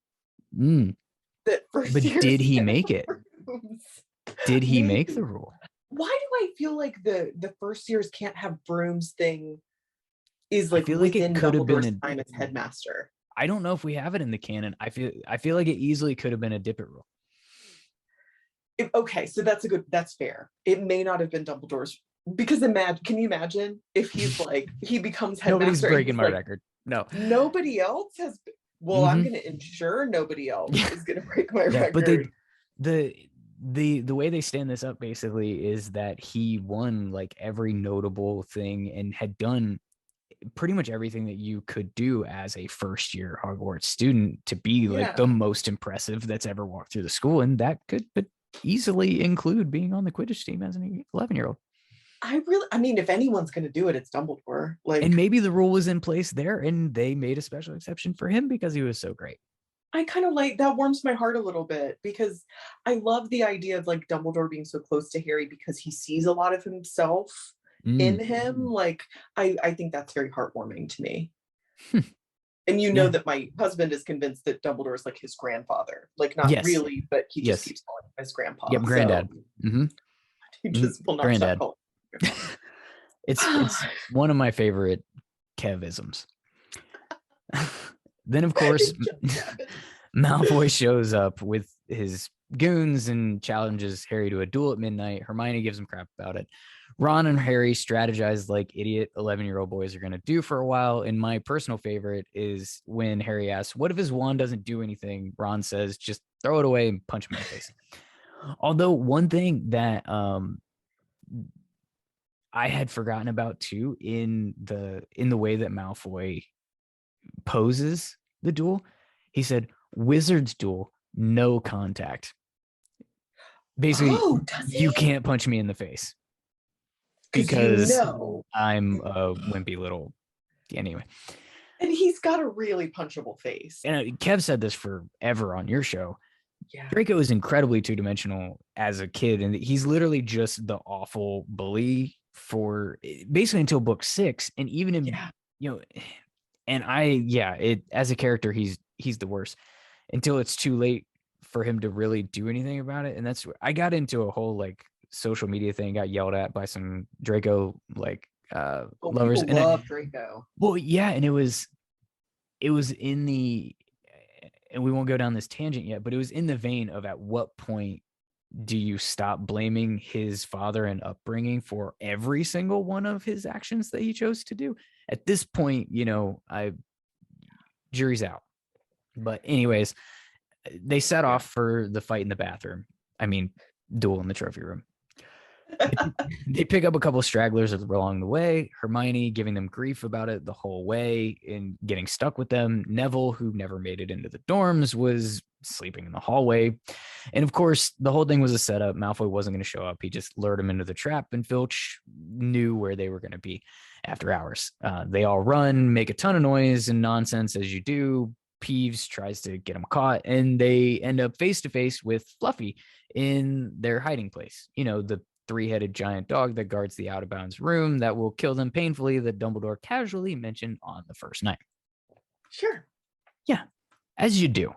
that first but years did he make it? brooms. Did he make the rule? Why do I feel like the first years can't have brooms thing is like within Dumbledore's time as headmaster? I don't know if we have it in the canon. I feel like it easily could have been a dip it rule. Okay, so that's fair. It may not have been Dumbledore's Because can you imagine if he's like, he becomes headmaster? Nobody's breaking my record. No. Nobody else has. Well, I'm going to ensure nobody else is going to break my record. But the way they stand this up basically is that he won like every notable thing and had done pretty much everything that you could do as a first year Hogwarts student to be like the most impressive that's ever walked through the school. And that could easily include being on the Quidditch team as an 11-year-old. I mean, if anyone's going to do it, it's Dumbledore. Like, and maybe the rule was in place there and they made a special exception for him because he was so great. I kind of like that, warms my heart a little bit, because I love the idea of like Dumbledore being so close to Harry because he sees a lot of himself in him. Like, I think that's very heartwarming to me. And you know that my husband is convinced that Dumbledore is like his grandfather. Like, not really, but he just keeps calling him his grandpa. Yep, granddad. So he just will not granddad. stop calling him. It's one of my favorite Kevisms. Then, of course, Malfoy shows up with his goons and challenges Harry to a duel at midnight. Hermione gives him crap about it. Ron and Harry strategize like idiot 11-year-old boys are going to do for a while. And my personal favorite is when Harry asks, what if his wand doesn't do anything? Ron says, just throw it away and punch him in the face. Although one thing that I had forgotten about too in the way that Malfoy poses the duel, he said, wizard's duel, no contact. Basically, you can't punch me in the face because I'm a wimpy little anyway. And he's got a really punchable face. And Kev said this forever on your show. Yeah. Draco is incredibly two-dimensional as a kid, and he's literally just the awful bully for basically until book 6. And even in and as a character, he's the worst until it's too late for him to really do anything about it. And that's I got into a whole like social media thing, got yelled at by some Draco like lovers. And love Draco. Well, yeah, and it was in the, and we won't go down this tangent yet, but it was in the vein of at what point do you stop blaming his father and upbringing for every single one of his actions that he chose to do? At this point, jury's out. But anyways, they set off for the fight in the bathroom. I mean, duel in the trophy room. They pick up a couple of stragglers along the way. Hermione giving them grief about it the whole way and getting stuck with them. Neville, who never made it into the dorms, was sleeping in the hallway. And of course, the whole thing was a setup. Malfoy wasn't going to show up. He just lured him into the trap, and Filch knew where they were going to be after hours. They all run, make a ton of noise and nonsense as you do. Peeves tries to get them caught, and they end up face to face with Fluffy in their hiding place. The 3-headed giant dog that guards the out of bounds room that will kill them painfully, that Dumbledore casually mentioned on the first night. Sure. Yeah, as you do.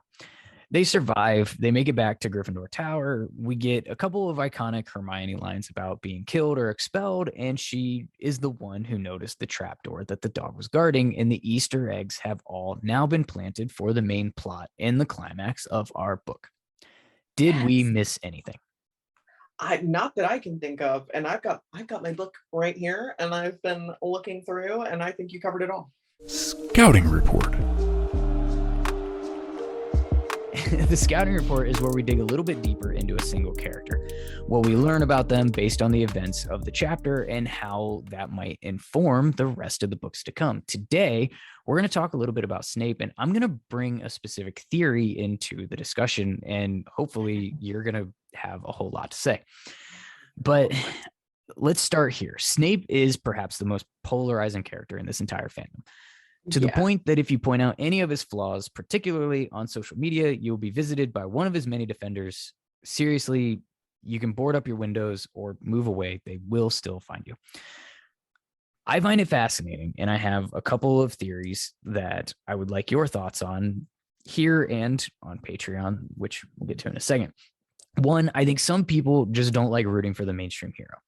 They survive. They make it back to Gryffindor Tower. We get a couple of iconic Hermione lines about being killed or expelled, and she is the one who noticed the trapdoor that the dog was guarding, and the Easter eggs have all now been planted for the main plot and the climax of our book. Did we miss anything? Not that I can think of, and I've got my book right here, and I've been looking through, and I think you covered it all. Scouting report. The scouting report is where we dig a little bit deeper into a single character, what we learn about them based on the events of the chapter and how that might inform the rest of the books to come. Today, we're going to talk a little bit about Snape, and I'm going to bring a specific theory into the discussion, and hopefully you're going to have a whole lot to say. But let's start here. Snape is perhaps the most polarizing character in this entire fandom. To the point that if you point out any of his flaws, particularly on social media, you'll be visited by one of his many defenders. Seriously, you can board up your windows or move away. They will still find you. I find it fascinating, and I have a couple of theories that I would like your thoughts on here and on Patreon, which we'll get to in a second. One, I think some people just don't like rooting for the mainstream hero.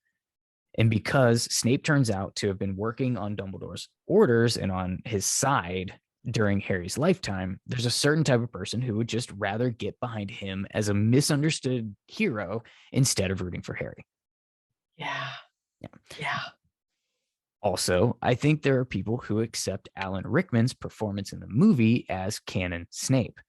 And because Snape turns out to have been working on Dumbledore's orders and on his side during Harry's lifetime, there's a certain type of person who would just rather get behind him as a misunderstood hero instead of rooting for Harry. Yeah. Yeah. Also, I think there are people who accept Alan Rickman's performance in the movie as canon Snape.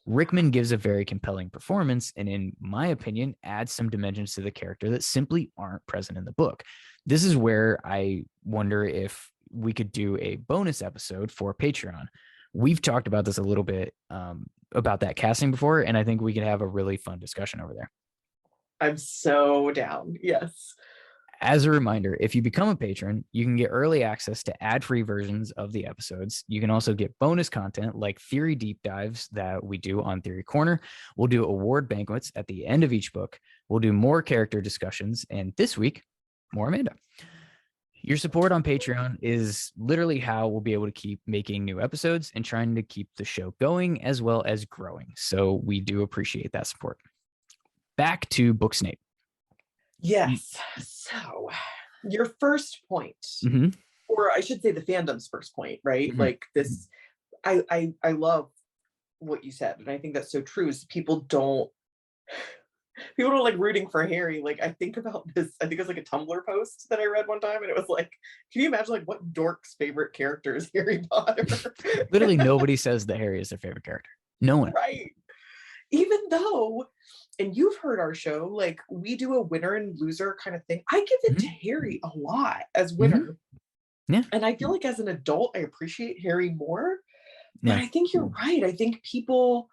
Rickman gives a very compelling performance and, in my opinion, adds some dimensions to the character that simply aren't present in the book. This is where I wonder if we could do a bonus episode for Patreon. We've talked about this a little bit about that casting before, and I think we could have a really fun discussion over there. I'm so down. Yes. As a reminder, if you become a patron, you can get early access to ad-free versions of the episodes. You can also get bonus content like theory deep dives that we do on Theory Corner. We'll do award banquets at the end of each book. We'll do more character discussions. And this week, more Amanda. Your support on Patreon is literally how we'll be able to keep making new episodes and trying to keep the show going as well as growing. So we do appreciate that support. Back to Book Snape. Yes. So your first point, or I should say the fandom's first point, right? Like this, I love what you said. And I think that's so true, is people don't like rooting for Harry. Like, I think about this, I think it was like a Tumblr post that I read one time, and it was like, can you imagine like what dork's favorite character is Harry Potter? Literally nobody says that Harry is their favorite character. No one. Right. Even though, and you've heard our show, like we do a winner and loser kind of thing. I give it to Harry a lot as winner. Yeah. And I feel like as an adult, I appreciate Harry more. But I think you're right. I think people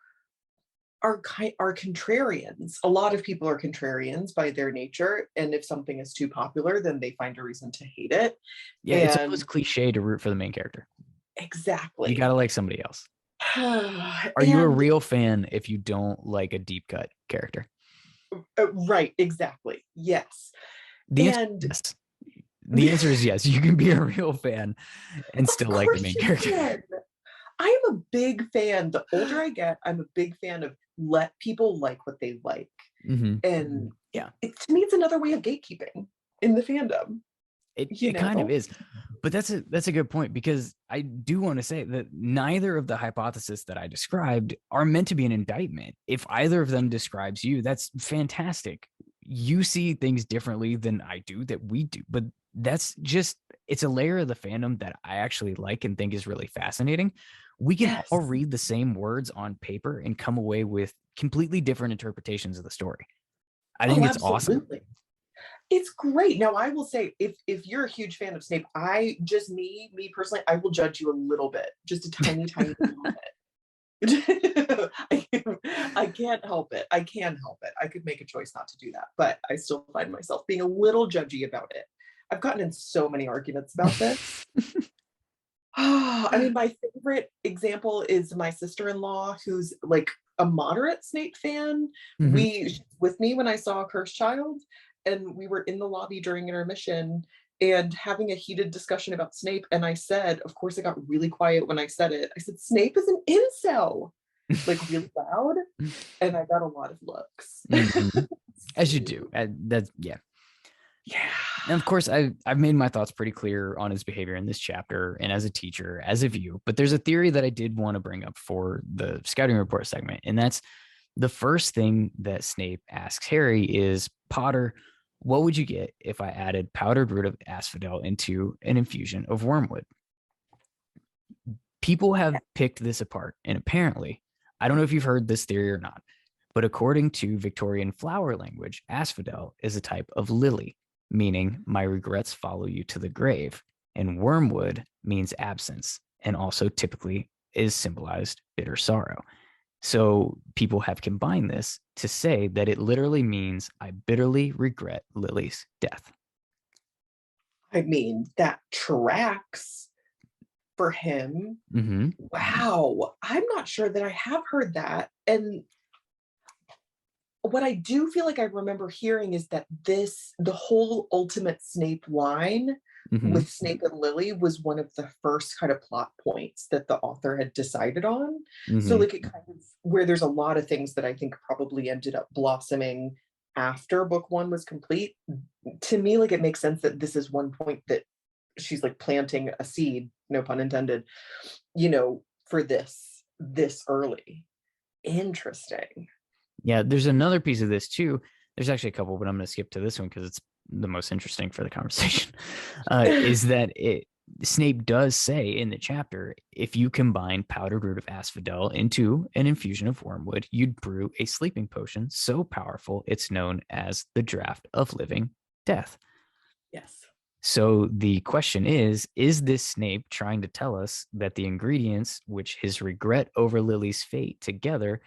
are contrarians. A lot of people are contrarians by their nature. And if something is too popular, then they find a reason to hate it. Yeah, it's almost cliche to root for the main character. Exactly. You gotta like somebody else. Are you a real fan if you don't like a deep cut character? Right, exactly. Yes. The answer is yes. You can be a real fan and still like the main character. I am a big fan. The older I get, I'm a big fan of let people like what they like. And yeah, to me, it's another way of gatekeeping in the fandom. It kind of is. But that's a good point, because I do want to say that neither of the hypotheses that I described are meant to be an indictment. If either of them describes you, that's fantastic. You see things differently than I do, that we do, but that's just, it's a layer of the fandom that I actually like and think is really fascinating. We can all read the same words on paper and come away with completely different interpretations of the story. I think it's awesome. It's great. Now, I will say, if you're a huge fan of Snape, me personally, I will judge you a little bit, just a tiny, tiny little bit. I can't help it. I can help it. I could make a choice not to do that, but I still find myself being a little judgy about it. I've gotten in so many arguments about this. I mean, my favorite example is my sister-in-law, who's like a moderate Snape fan. With me when I saw Cursed Child, and we were in the lobby during intermission and having a heated discussion about Snape. And I said, of course, it got really quiet when I said it. I said, Snape is an incel, like really loud. And I got a lot of looks. As you do. That's, yeah. And of course, I've made my thoughts pretty clear on his behavior in this chapter and as a teacher, as a view. But there's a theory that I did want to bring up for the scouting report segment. And that's the first thing that Snape asks Harry is, Potter, what would you get if I added powdered root of asphodel into an infusion of wormwood? People have picked this apart, and apparently, I don't know if you've heard this theory or not, but according to Victorian flower language, asphodel is a type of lily, meaning my regrets follow you to the grave, and wormwood means absence, and also typically is symbolized bitter sorrow. So people have combined this to say that it literally means I bitterly regret Lily's death. I mean, that tracks for him. Wow. I'm not sure that I have heard that. And what I do feel like I remember hearing is that the whole ultimate Snape line with Snape and Lily was one of the first kind of plot points that the author had decided on. So like it kind of, where there's a lot of things that I think probably ended up blossoming after book one was complete. To me, like it makes sense that this is one point that she's like planting a seed, no pun intended, for this early. Interesting. Yeah, there's another piece of this too. There's actually a couple, but I'm going to skip to this one because it's the most interesting for the conversation, is that Snape does say in the chapter, if you combine powdered root of asphodel into an infusion of wormwood, you'd brew a sleeping potion so powerful it's known as the draught of living death. Yes. So the question is this Snape trying to tell us that the ingredients, which his regret over Lily's fate together,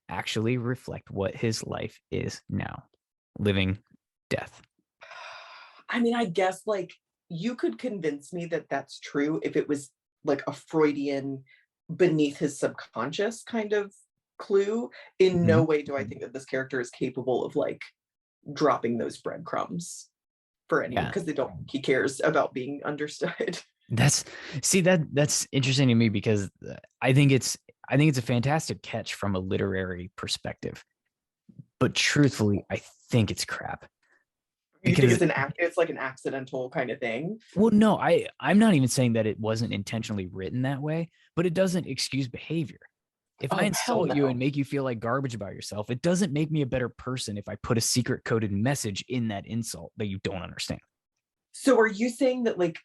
actually reflect what his life is now? Living death. I mean, I guess like you could convince me that that's true if it was like a Freudian beneath his subconscious kind of clue. In no way do I think that this character is capable of like dropping those breadcrumbs for anyone, because he cares about being understood. That's interesting to me, because I think it's a fantastic catch from a literary perspective, but truthfully, I think it's crap. You think it's like an accidental kind of thing? Well, no, I'm not even saying that it wasn't intentionally written that way, but it doesn't excuse behavior. If I insult you and make you feel like garbage about yourself, it doesn't make me a better person if I put a secret coded message in that insult that you don't understand. So are you saying that like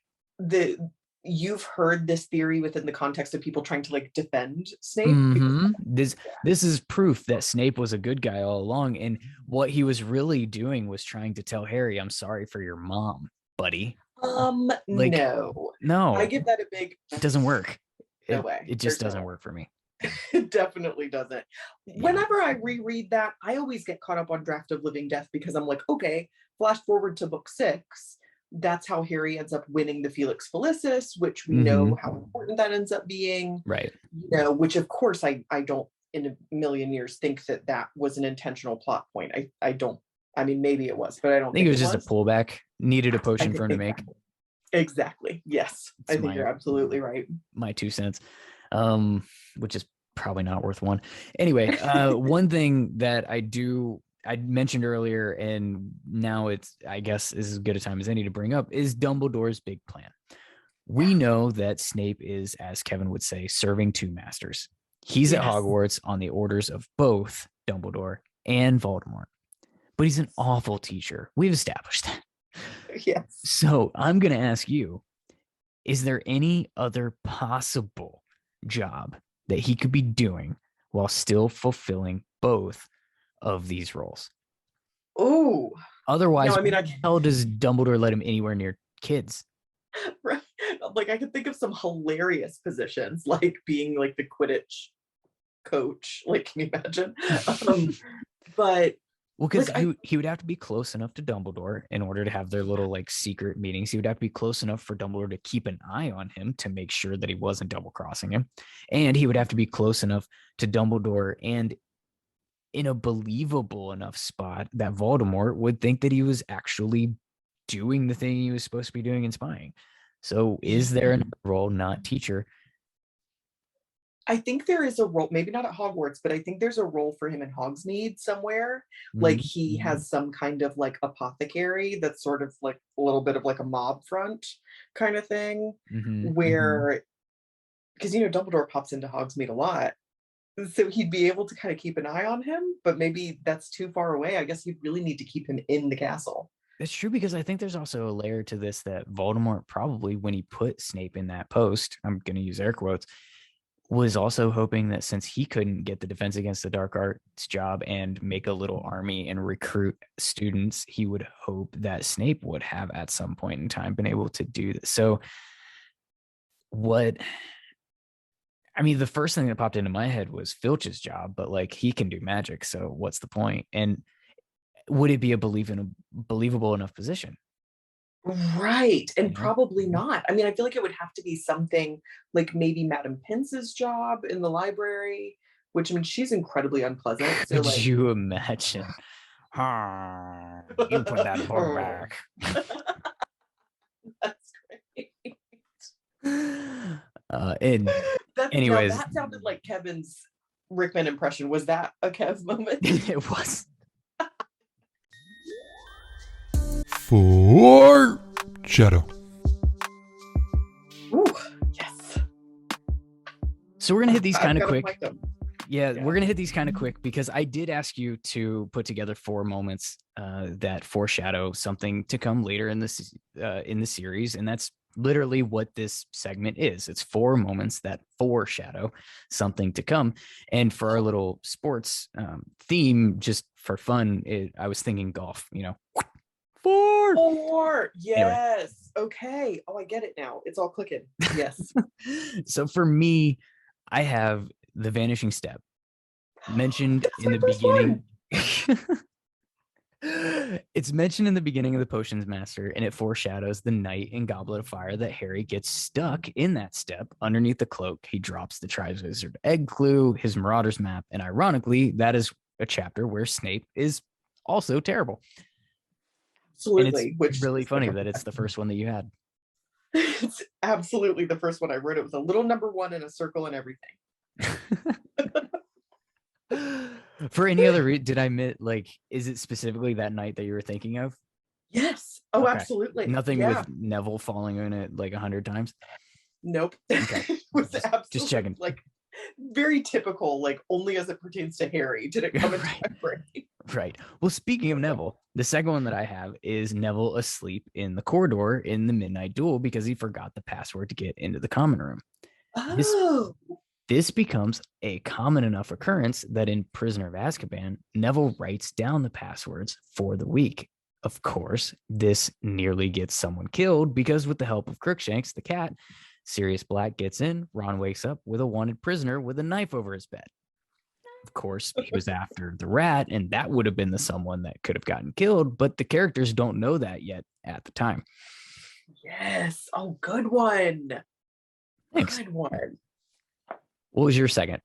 you've heard this theory within the context of people trying to like defend Snape? Mm-hmm. This is proof that Snape was a good guy all along, and what he was really doing was trying to tell Harry, I'm sorry for your mom, buddy. No. I give that a big... It doesn't work. No way. It just doesn't work for me. It definitely doesn't. Yeah. Whenever I reread that, I always get caught up on Draft of Living Death, because I'm like, okay, flash forward to book 6. That's how Harry ends up winning the Felix Felicis, which we know how important that ends up being. Right. You know, which of course I don't in a million years think that was an intentional plot point. I don't. I mean, maybe it was, but I don't think it was just a pullback. Needed a potion for him to make. Exactly. Yes. I think you're absolutely right. My 2 cents. Which is probably not worth one. Anyway, one thing that I mentioned earlier, and now I guess is as good a time as any to bring up, is Dumbledore's big plan. We know that Snape is, as Kevin would say, serving 2 masters. He's at Hogwarts on the orders of both Dumbledore and Voldemort, but he's an awful teacher. We've established that. Yes. So I'm going to ask you, is there any other possible job that he could be doing while still fulfilling both of these roles? Oh, otherwise, how does Dumbledore let him anywhere near kids? Right. Like I could think of some hilarious positions, like being like the Quidditch coach. Like, can you imagine? But well, because he would have to be close enough to Dumbledore in order to have their little like secret meetings. He would have to be close enough for Dumbledore to keep an eye on him to make sure that he wasn't double crossing him, and he would have to be close enough to Dumbledore and in a believable enough spot that Voldemort would think that he was actually doing the thing he was supposed to be doing and spying. So is there another role, not teacher? I think there is a role, maybe not at Hogwarts, but I think there's a role for him in Hogsmeade somewhere. Like he has some kind of like apothecary that's sort of like a little bit of like a mob front kind of thing, where, because, you know, Dumbledore pops into Hogsmeade a lot. So he'd be able to kind of keep an eye on him, but maybe that's too far away. I guess you'd really need to keep him in the castle. That's true, because I think there's also a layer to this that Voldemort probably, when he put Snape in that post, I'm going to use air quotes, was also hoping that since he couldn't get the Defense Against the Dark Arts job and make a little army and recruit students, he would hope that Snape would have at some point in time been able to do this. So the first thing that popped into my head was Filch's job, but like he can do magic. So what's the point? And would it be a believable enough position? Right. And probably not. I mean, I feel like it would have to be something like maybe Madame Pince's job in the library, which, I mean, she's incredibly unpleasant. So, could you imagine? You put that book back. That's great. Anyways, that sounded like Kevin's Rickman impression. Was that a Kev moment? It was. For Shadow. Ooh, yes. So we're gonna hit these kind of quick. Yeah, we're gonna hit these kind of quick because I did ask you to put together 4 moments that foreshadow something to come later in the series, and that's literally what this segment is. It's 4 moments that foreshadow something to come. And for our little sports theme, just for fun, I was thinking golf. You know, 4. Yes. Anyway. Okay. Oh, I get it now. It's all clicking. Yes. So for me, I have the vanishing step mentioned That's in my the first beginning. It's mentioned in the beginning of the Potions Master, and it foreshadows the night in Goblet of Fire that Harry gets stuck in that step underneath the cloak. He drops the Triwizard Egg clue, his Marauders map, and ironically, that is a chapter where Snape is also terrible. Absolutely. And it's really funny that it's the first one that you had. It's absolutely the first one I wrote. It was a little number 1 in a circle and everything. For any other reason, did I admit, like, is it specifically that night that you were thinking of? Yes. Oh, Okay. absolutely. Nothing with Neville falling in it like 100 times. Nope. Okay. It was just checking. Like very typical, like only as it pertains to Harry did it come into my brain. Right. Well, speaking of Neville, the second one that I have is Neville asleep in the corridor in the midnight duel because he forgot the password to get into the common room. Oh. This becomes a common enough occurrence that in Prisoner of Azkaban, Neville writes down the passwords for the week. Of course, this nearly gets someone killed because with the help of Crookshanks, the cat, Sirius Black gets in, Ron wakes up with a wanted prisoner with a knife over his bed. Of course, he was after the rat, and that would have been the someone that could have gotten killed, but the characters don't know that yet at the time. Yes. Oh, good one. Thanks. Good one. What was your second?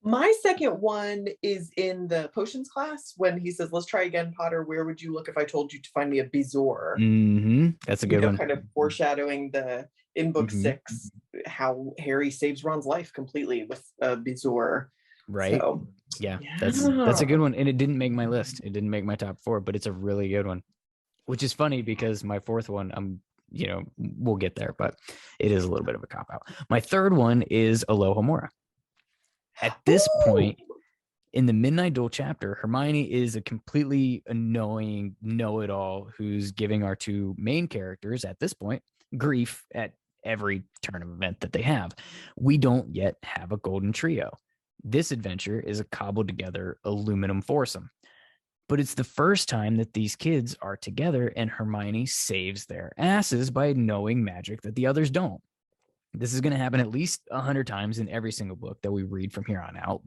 My second one is in the potions class when he says, "Let's try again, Potter. Where would you look if I told you to find me a bezoar?" Mm-hmm. That's a good one. Kind of foreshadowing in book 6 how Harry saves Ron's life completely with a bezoar. Right. So, yeah, that's a good one. And it didn't make my list. It didn't make my top 4, but it's a really good one, which is funny because my 4th one, we'll get there, but it is a little bit of a cop out. My 3rd one is Alohomora. At this point in the Midnight Duel chapter, Hermione is a completely annoying know-it-all who's giving our 2 main characters at this point grief at every turn of event that they have. We don't yet have a golden trio. This adventure is a cobbled together aluminum foursome. But it's the first time that these kids are together and Hermione saves their asses by knowing magic that the others don't. This is going to happen at least 100 times in every single book that we read from here on out.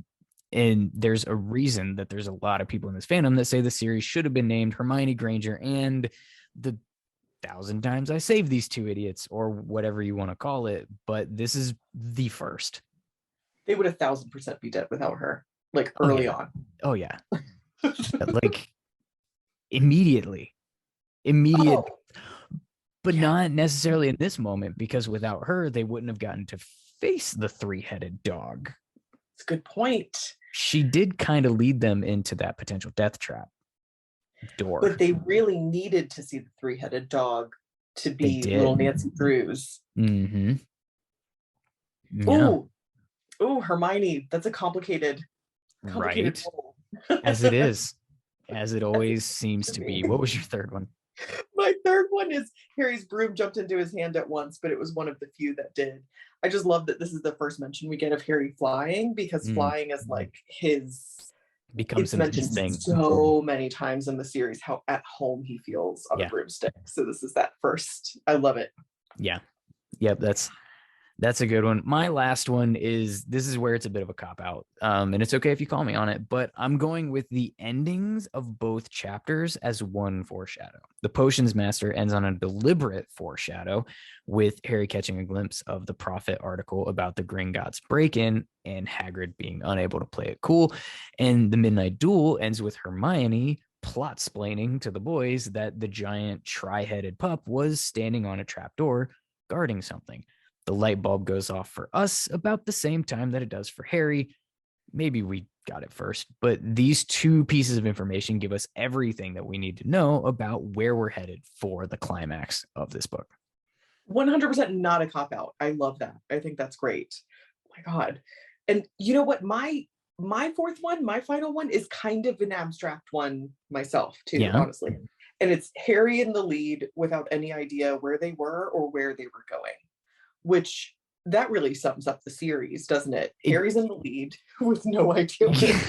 And there's a reason that there's a lot of people in this fandom that say the series should have been named Hermione Granger and the 1,000 times I saved these 2 idiots or whatever you want to call it. But this is the first. They would 1,000% be dead without her, like early on. Oh, yeah. Like immediate, but not necessarily in this moment, because without her, they wouldn't have gotten to face the 3-headed dog. That's a good point. She did kind of lead them into that potential death trap door. But they really needed to see the 3-headed dog to be little Nancy Drews. Mm-hmm. Yeah. Oh, Hermione, that's a complicated right. role. As it is, as it always seems to be. What was your 3rd one? My 3rd one is Harry's broom jumped into his hand at once, but it was one of the few that did. I just love that this is the first mention we get of Harry flying, because flying is like it's mentioned thing so many times in the series how at home he feels on a broomstick. So this is that first. I love it. Yeah. Yep. That's a good one. My last one is, this is where it's a bit of a cop-out. And it's okay if you call me on it, but I'm going with the endings of both chapters as one foreshadow. The Potions Master ends on a deliberate foreshadow with Harry catching a glimpse of the Prophet article about the Gringotts break-in and Hagrid being unable to play it cool. And the Midnight Duel ends with Hermione plot-splaining to the boys that the giant tri-headed pup was standing on a trapdoor guarding something. The light bulb goes off for us about the same time that it does for Harry. Maybe we got it first, but these 2 pieces of information give us everything that we need to know about where we're headed for the climax of this book. 100% not a cop-out. I love that. I think that's great. Oh my God. And you know what? My my fourth one, my final one, is kind of an abstract one myself too, Yeah. honestly. And it's Harry in the lead without any idea where they were or where they were going, which that really sums up the series, doesn't it? Harry's in the lead with no idea where.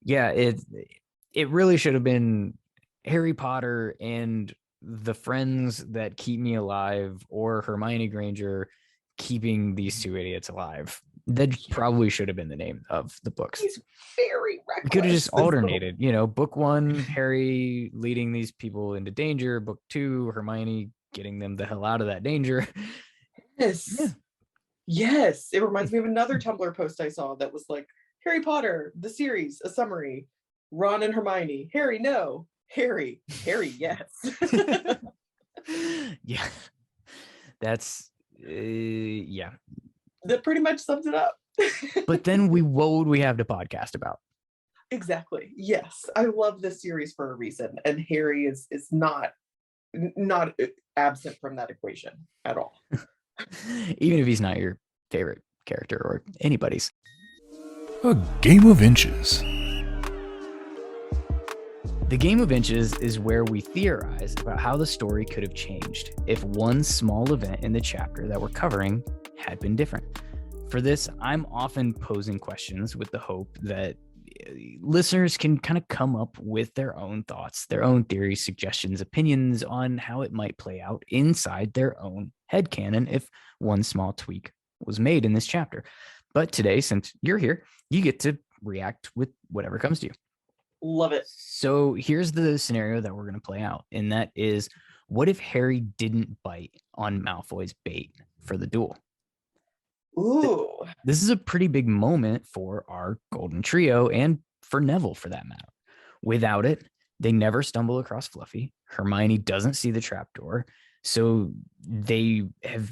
Yeah, it really should have been Harry Potter and the friends that keep me alive, or Hermione Granger keeping these two idiots alive. That probably should have been the name of the books. He's very reckless. We could have just alternated, you know, book 1, Harry leading these people into danger. Book 2, Hermione getting them the hell out of that danger. Yes. Yeah. Yes. It reminds me of another Tumblr post I saw that was like, Harry Potter, the series, a summary. Ron and Hermione. Harry, no. Harry, yes. Yeah. That's, yeah. That pretty much sums it up. But then what would we have to podcast about? Exactly. Yes. I love this series for a reason. And Harry is not absent from that equation at all. Even if he's not your favorite character or anybody's. A Game of Inches. The Game of Inches is where we theorize about how the story could have changed if one small event in the chapter that we're covering had been different. For this, I'm often posing questions with the hope that listeners can kind of come up with their own thoughts, their own theories, suggestions, opinions on how it might play out inside their own headcanon if one small tweak was made in this chapter. But today, since you're here, you get to react with whatever comes to you. Love it. So here's the scenario that we're going to play out. And that is, what if Harry didn't bite on Malfoy's bait for the duel? Ooh. This is a pretty big moment for our golden trio and for Neville for that matter. Without it, they never stumble across Fluffy. Hermione doesn't see the trapdoor. So they have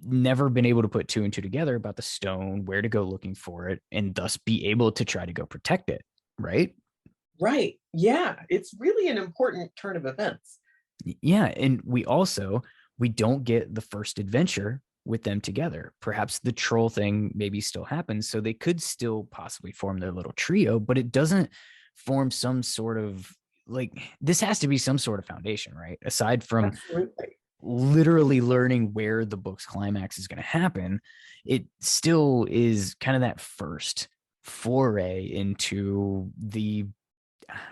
never been able to put 2 and 2 together about the stone, where to go looking for it, and thus be able to try to go protect it. Right? Right. Yeah. It's really an important turn of events. Yeah. And we don't get the first adventure with them together. Perhaps the troll thing maybe still happens, so they could still possibly form their little trio, but it doesn't form some sort of, like, this has to be some sort of foundation, right? Aside from literally learning where the book's climax is going to happen, it still is kind of that first foray into the,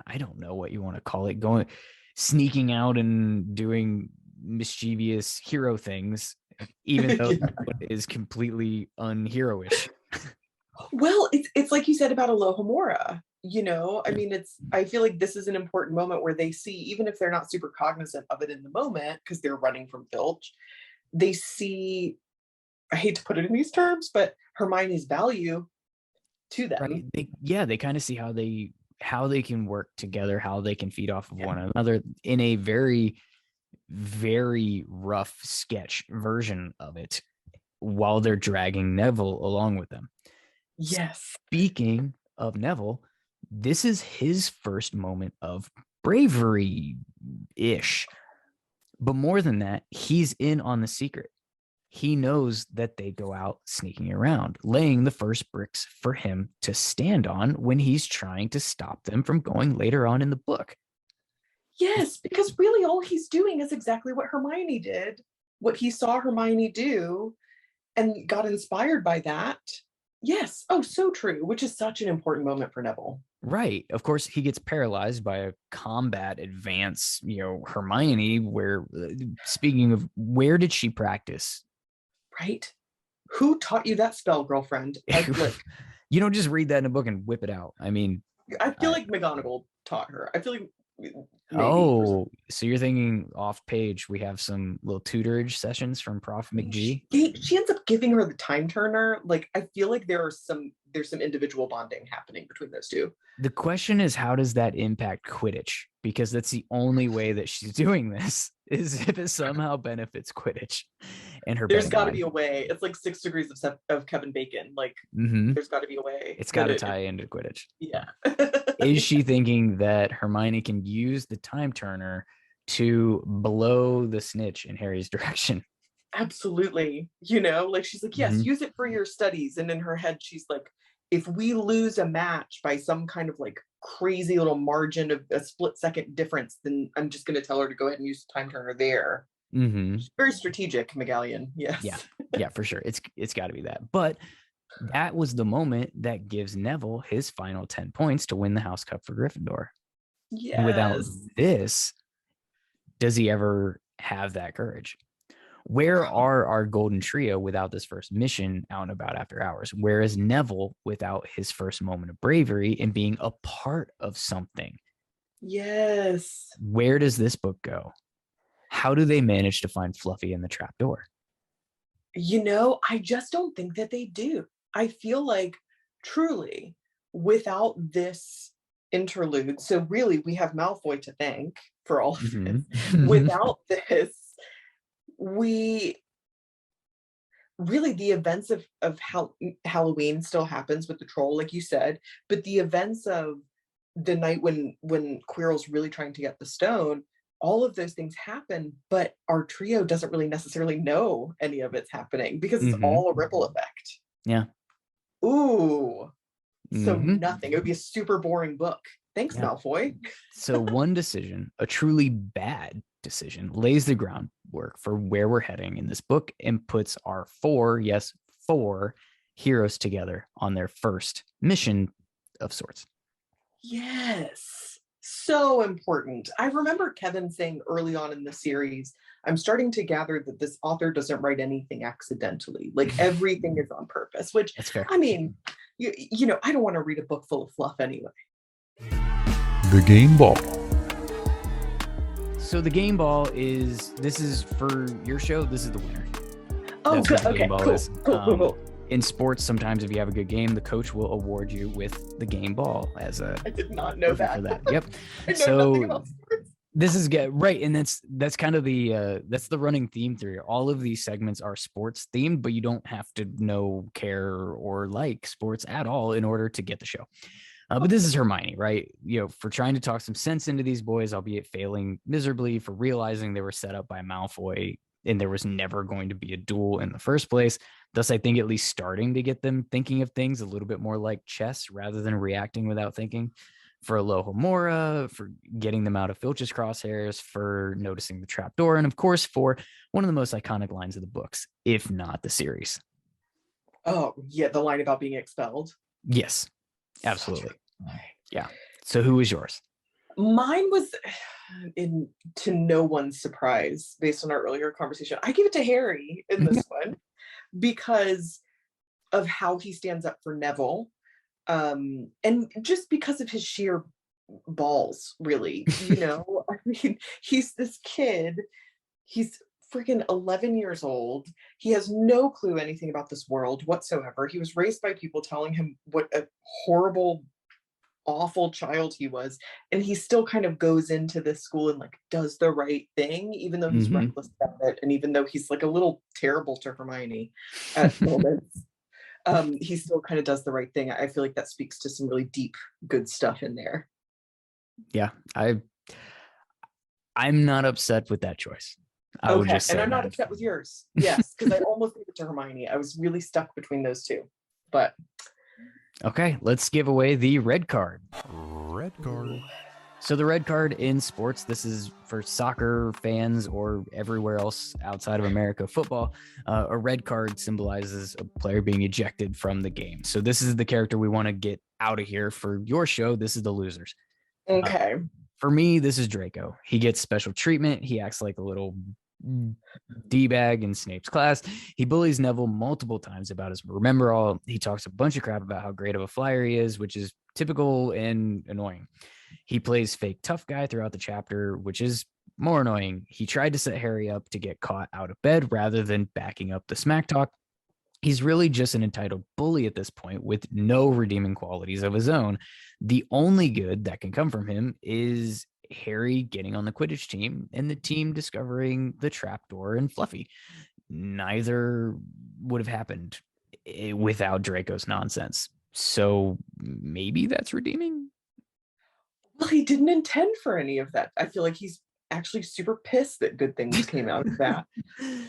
I don't know what you want to call it, sneaking out and doing mischievous hero things, even though it is completely unheroish. Well, it's like you said about Alohomora, you know, I mean, I feel like this is an important moment where they see, even if they're not super cognizant of it in the moment, because they're running from Filch, they see, I hate to put it in these terms, but Hermione's value to them. Right. They kind of see how they can work together, how they can feed off of one another in a very, very rough sketch version of it, while they're dragging Neville along with them. Yes. Speaking of Neville, this is his first moment of bravery-ish. But more than that, he's in on the secret. He knows that they go out sneaking around, laying the first bricks for him to stand on when he's trying to stop them from going later on in the book. Yes, because really all he's doing is exactly what Hermione did, what he saw Hermione do, and got inspired by that. Yes. Oh, so true, which is such an important moment for Neville. Right. Of course, he gets paralyzed by a combat advance, Hermione, where, speaking of, where did she practice? Right. Who taught you that spell, girlfriend? You don't just read that in a book and whip it out. I mean, I feel like McGonagall taught her. I feel like maybe. So you're thinking off page we have some little tutorage sessions from Prof McG? She ends up giving her the time turner. Like, I feel like there's some individual bonding happening between those two. The question is, how does that impact Quidditch? Because that's the only way that she's doing this, is if it somehow benefits Quidditch and her. There's got to be a way. It's like 6 degrees of Kevin Bacon. Like, there's got to be a way. It's got to tie into Quidditch. Yeah. Is she thinking that Hermione can use the time turner to blow the snitch in Harry's direction? Absolutely. Like, she's like, yes, use it for your studies. And in her head, she's like, if we lose a match by some kind of like crazy little margin of a split-second difference, then I'm just going to tell her to go ahead and use the time turner there. Very strategic, McGallion. Yes. Yeah, for sure. It's got to be that. But that was the moment that gives Neville his final 10 points to win the House Cup for Gryffindor. Yes. And without this, does he ever have that courage? Where are our golden trio without this first mission out and about after hours? Where is Neville without his first moment of bravery and being a part of something? Yes. Where does this book go? How do they manage to find Fluffy in the trapdoor? I just don't think that they do. I feel like truly without this interlude, so really we have Malfoy to thank for all of this. Without this, we really, the events of Halloween still happens with the troll, like you said, but the events of the night when Quirrell's really trying to get the stone, all of those things happen, but our trio doesn't really necessarily know any of it's happening because it's all a ripple effect. Yeah. Ooh. So nothing. It would be a super boring book. Thanks, Malfoy. So one decision, a truly bad decision, lays the groundwork for where we're heading in this book and puts our four heroes together on their first mission of sorts. Yes. So important. I remember Kevin saying early on in the series, I'm starting to gather that this author doesn't write anything accidentally. Like everything is on purpose, which, that's fair. I mean, I don't want to read a book full of fluff anyway. The Game Ball. So the Game Ball this is for your show. This is the winner. Oh, that's good. What the Okay, Game Ball cool. is. Cool. In sports, sometimes if you have a good game, the coach will award you with the game ball as a. I did not know that. For that. Yep. I know nothing about sports. This is right, and that's kind of that's the running theme through here. All of these segments are sports themed, but you don't have to care, or like sports at all in order to get the show. But this is Hermione, right? For trying to talk some sense into these boys, albeit failing miserably, for realizing they were set up by Malfoy and there was never going to be a duel in the first place. Thus, I think at least starting to get them thinking of things a little bit more like chess rather than reacting without thinking. For Alohomora, for getting them out of Filch's crosshairs, for noticing the trapdoor, and of course, for one of the most iconic lines of the books, if not the series. Oh, yeah, the line about being expelled. Yes, absolutely. Yeah. So who was yours? Mine was, to no one's surprise, based on our earlier conversation, I give it to Harry in this one because of how he stands up for Neville. And just because of his sheer balls, really, I mean, he's this kid, he's freaking 11 years old. He has no clue anything about this world whatsoever. He was raised by people telling him what a horrible, awful child he was, and he still kind of goes into this school and like does the right thing, even though he's reckless about it, and even though he's like a little terrible to Hermione at moments. He still kind of does the right thing. I feel like that speaks to some really deep, good stuff in there. Yeah, I'm not upset with that choice. I would just say, and I'm not upset with yours. Yes, because I almost gave it to Hermione. I was really stuck between those two. But okay, let's give away the red card. Red card. So the red card in sports, this is for soccer fans or everywhere else outside of America, football. A red card symbolizes a player being ejected from the game. So this is the character we want to get out of here. For your show, this is the losers. Okay. For me, this is Draco. He gets special treatment. He acts like a little D-bag in Snape's class. He bullies Neville multiple times about his remember all. He talks a bunch of crap about how great of a flyer he is, which is typical and annoying. He plays fake tough guy throughout the chapter, which is more annoying. He tried to set Harry up to get caught out of bed rather than backing up the smack talk. He's really just an entitled bully at this point with no redeeming qualities of his own. The only good that can come from him is Harry getting on the Quidditch team and the team discovering the trapdoor and Fluffy. Neither would have happened without Draco's nonsense. So maybe that's redeeming. Well, he didn't intend for any of that. I feel like he's actually super pissed that good things came out of that.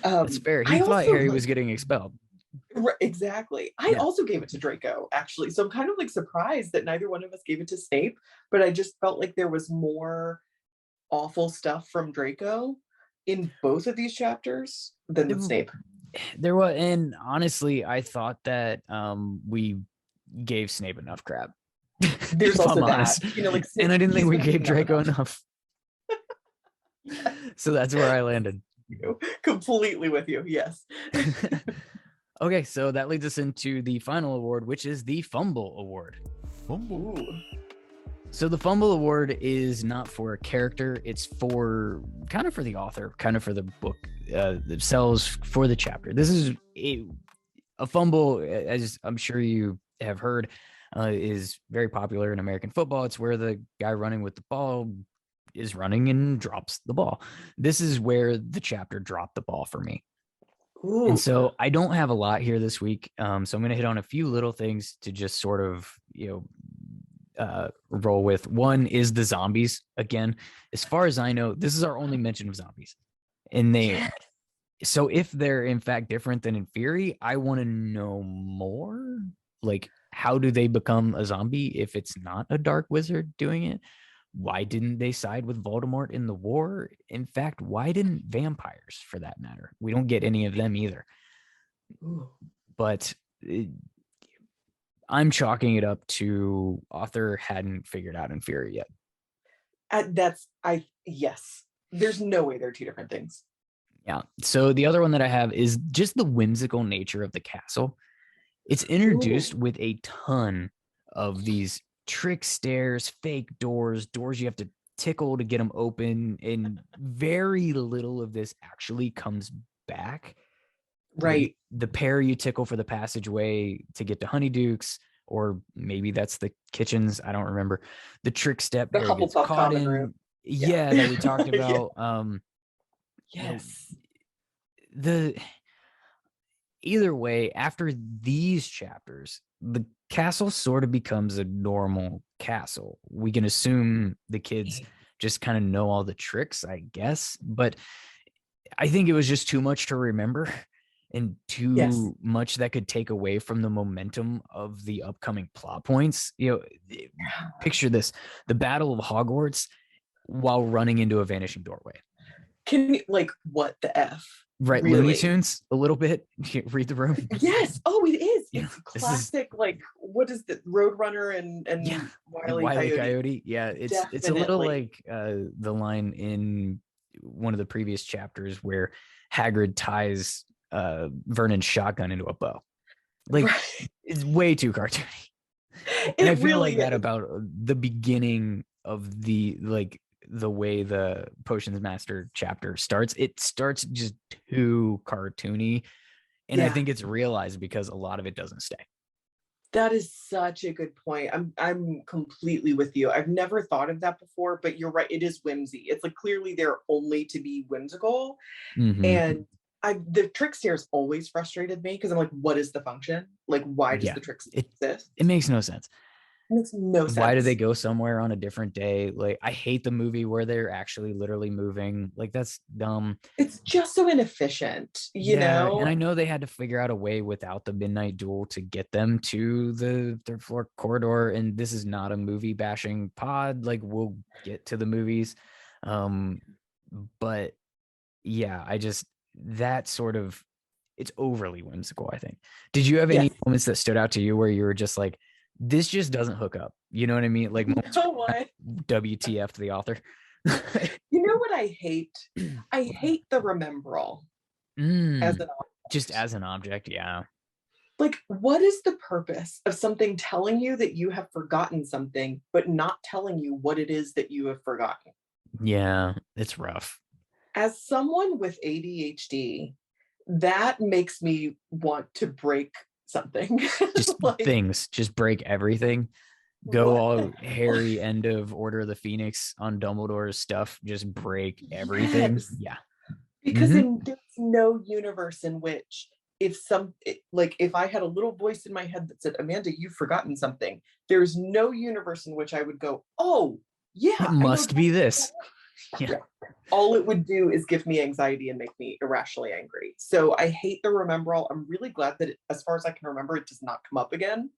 That's fair. He thought Harry was getting expelled. Right, exactly. I also gave it to Draco, actually. So I'm kind of like surprised that neither one of us gave it to Snape, but I just felt like there was more awful stuff from Draco in both of these chapters than with Snape. There was, and honestly, I thought that we gave Snape enough crap. There's if also I'm that, honest. like, And I didn't think we gave Draco enough. enough. So that's where I landed. Completely with you, yes. Okay, so that leads us into the final award, which is the Fumble Award. Fumble. Ooh. So the Fumble Award is not for a character, it's for kind of for the author, kind of for the book themselves, for the chapter. This is a fumble, as I'm sure you have heard, is very popular in American football. It's where the guy running with the ball is running and drops the ball. This is where the chapter dropped the ball for me. Ooh. And so I don't have a lot here this week. So I'm going to hit on a few little things to just sort of, roll with. One is the zombies. Again, as far as I know, this is our only mention of zombies. And so if they're in fact different than in Fury, I want to know more. Like, how do they become a zombie if it's not a dark wizard doing it? Why didn't they side with Voldemort in the war? In fact, why didn't vampires, for that matter? We don't get any of them either. Ooh. But I'm chalking it up to author hadn't figured out in Fury yet. Yes. There's no way they're two different things. Yeah. So the other one that I have is just the whimsical nature of the castle. It's introduced with a ton of these trick stairs, fake doors you have to tickle to get them open, and very little of this actually comes back. Right. The pair you tickle for the passageway to get to Honeydukes, or maybe that's the kitchens, I don't remember. The trick step The Harry gets Hufflepuff caught common in. room. Yeah, that we talked about. Yes. Either way, after these chapters, the castle sort of becomes a normal castle. We can assume the kids just kind of know all the tricks, I guess. But I think it was just too much to remember and too much that could take away from the momentum of the upcoming plot points. Picture this: the Battle of Hogwarts while running into a vanishing doorway. Can you, like, what the F? Right, really? Looney Tunes a little bit. Read the room. Yes. Oh, it is. It's classic. Is, like, what is the Roadrunner and Wile E. Coyote? Yeah, it's a little like the line in one of the previous chapters where Hagrid ties Vernon's shotgun into a bow. Like, it's way too cartoony. And I feel really like that about the beginning of the way the Potions Master chapter starts. It starts just too cartoony, and I think it's realized because a lot of it doesn't stay. That is such a good point. I'm completely with you. I've never thought of that before, but you're right. It is whimsy. It's like clearly they're only to be whimsical. Mm-hmm. And the trick stairs always frustrated me because I'm like, what is the function? Like, why does the trick exist? It makes no sense. It makes no sense. Why do they go somewhere on a different day? Like, I hate the movie where they're actually literally moving. Like, that's dumb. It's just so inefficient, you know? And I know they had to figure out a way without the midnight duel to get them to the third floor corridor. And this is not a movie bashing pod. Like, we'll get to the movies. But yeah, that sort of, it's overly whimsical, I think. Did you have any moments that stood out to you where you were just like, this just doesn't hook up? You know what I mean? Like, WTF to the author. You know what I hate? I hate the remembrall as an object. Just as an object, yeah. Like, what is the purpose of something telling you that you have forgotten something, but not telling you what it is that you have forgotten? Yeah, it's rough. As someone with ADHD, that makes me want to break something. Just things. Just break everything. Go all Harry end of Order of the Phoenix on Dumbledore's stuff. Just break everything. Yeah. Because there's no universe in which if I had a little voice in my head that said, Amanda, you've forgotten something, there's no universe in which I would go, oh, yeah. It must be this. Yeah. All it would do is give me anxiety and make me irrationally angry. So I hate the remember all. I'm really glad that as far as I can remember, it does not come up again.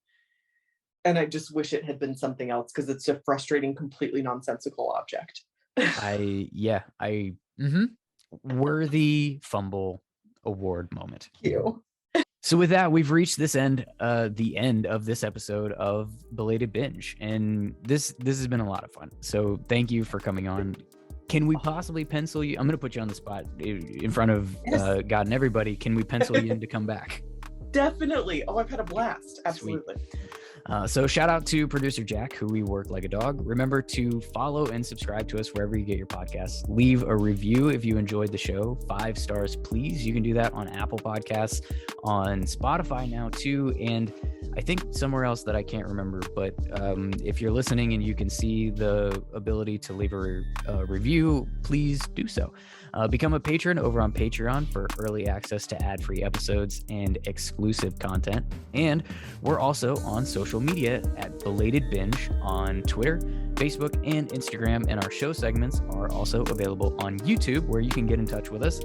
And I just wish it had been something else because it's a frustrating, completely nonsensical object. Worthy Fumble Award moment. Thank you. So with that, we've reached the end of this episode of Belated Binge, and this has been a lot of fun. So thank you for coming on. Can we possibly pencil you? I'm going to put you on the spot in front of God and everybody. Can we pencil you in to come back? Definitely. Oh, I've had a blast. Absolutely. So shout out to producer Jack, who we work like a dog. Remember to follow and subscribe to us wherever you get your podcasts. Leave a review if you enjoyed the show. 5 stars, please. You can do that on Apple Podcasts, on Spotify now too, and I think somewhere else that I can't remember. But if you're listening and you can see the ability to leave a review, please do so. Become a patron over on Patreon for early access to ad-free episodes and exclusive content. And we're also on social media at Belated Binge on Twitter, Facebook, and Instagram. And our show segments are also available on YouTube, where you can get in touch with us.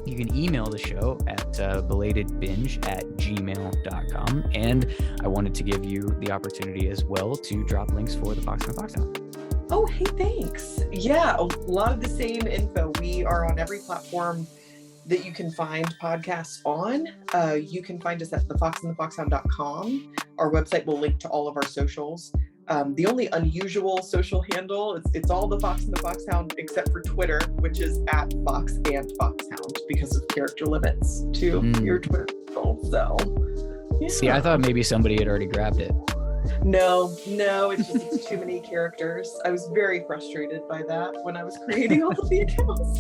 You can email the show at belatedbinge@gmail.com. And I wanted to give you the opportunity as well to drop links for the Fox and the Foxhound. Oh, hey, thanks. Yeah, a lot of the same info. We are on every platform that you can find podcasts on. You can find us at thefoxandthefoxhound.com. Our website will link to all of our socials. The only unusual social handle, it's all the Fox and the Foxhound except for Twitter, which is at Fox and Foxhound because of character limits to your Twitter handle. So, yeah. See, I thought maybe somebody had already grabbed it. No, it's too many characters. I was very frustrated by that when I was creating all of the accounts.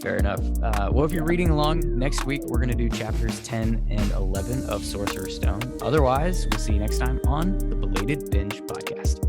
Fair enough. Well, if you're reading along, next week we're going to do chapters 10 and 11 of Sorcerer's Stone. Otherwise, we'll see you next time on the Belated Binge Podcast.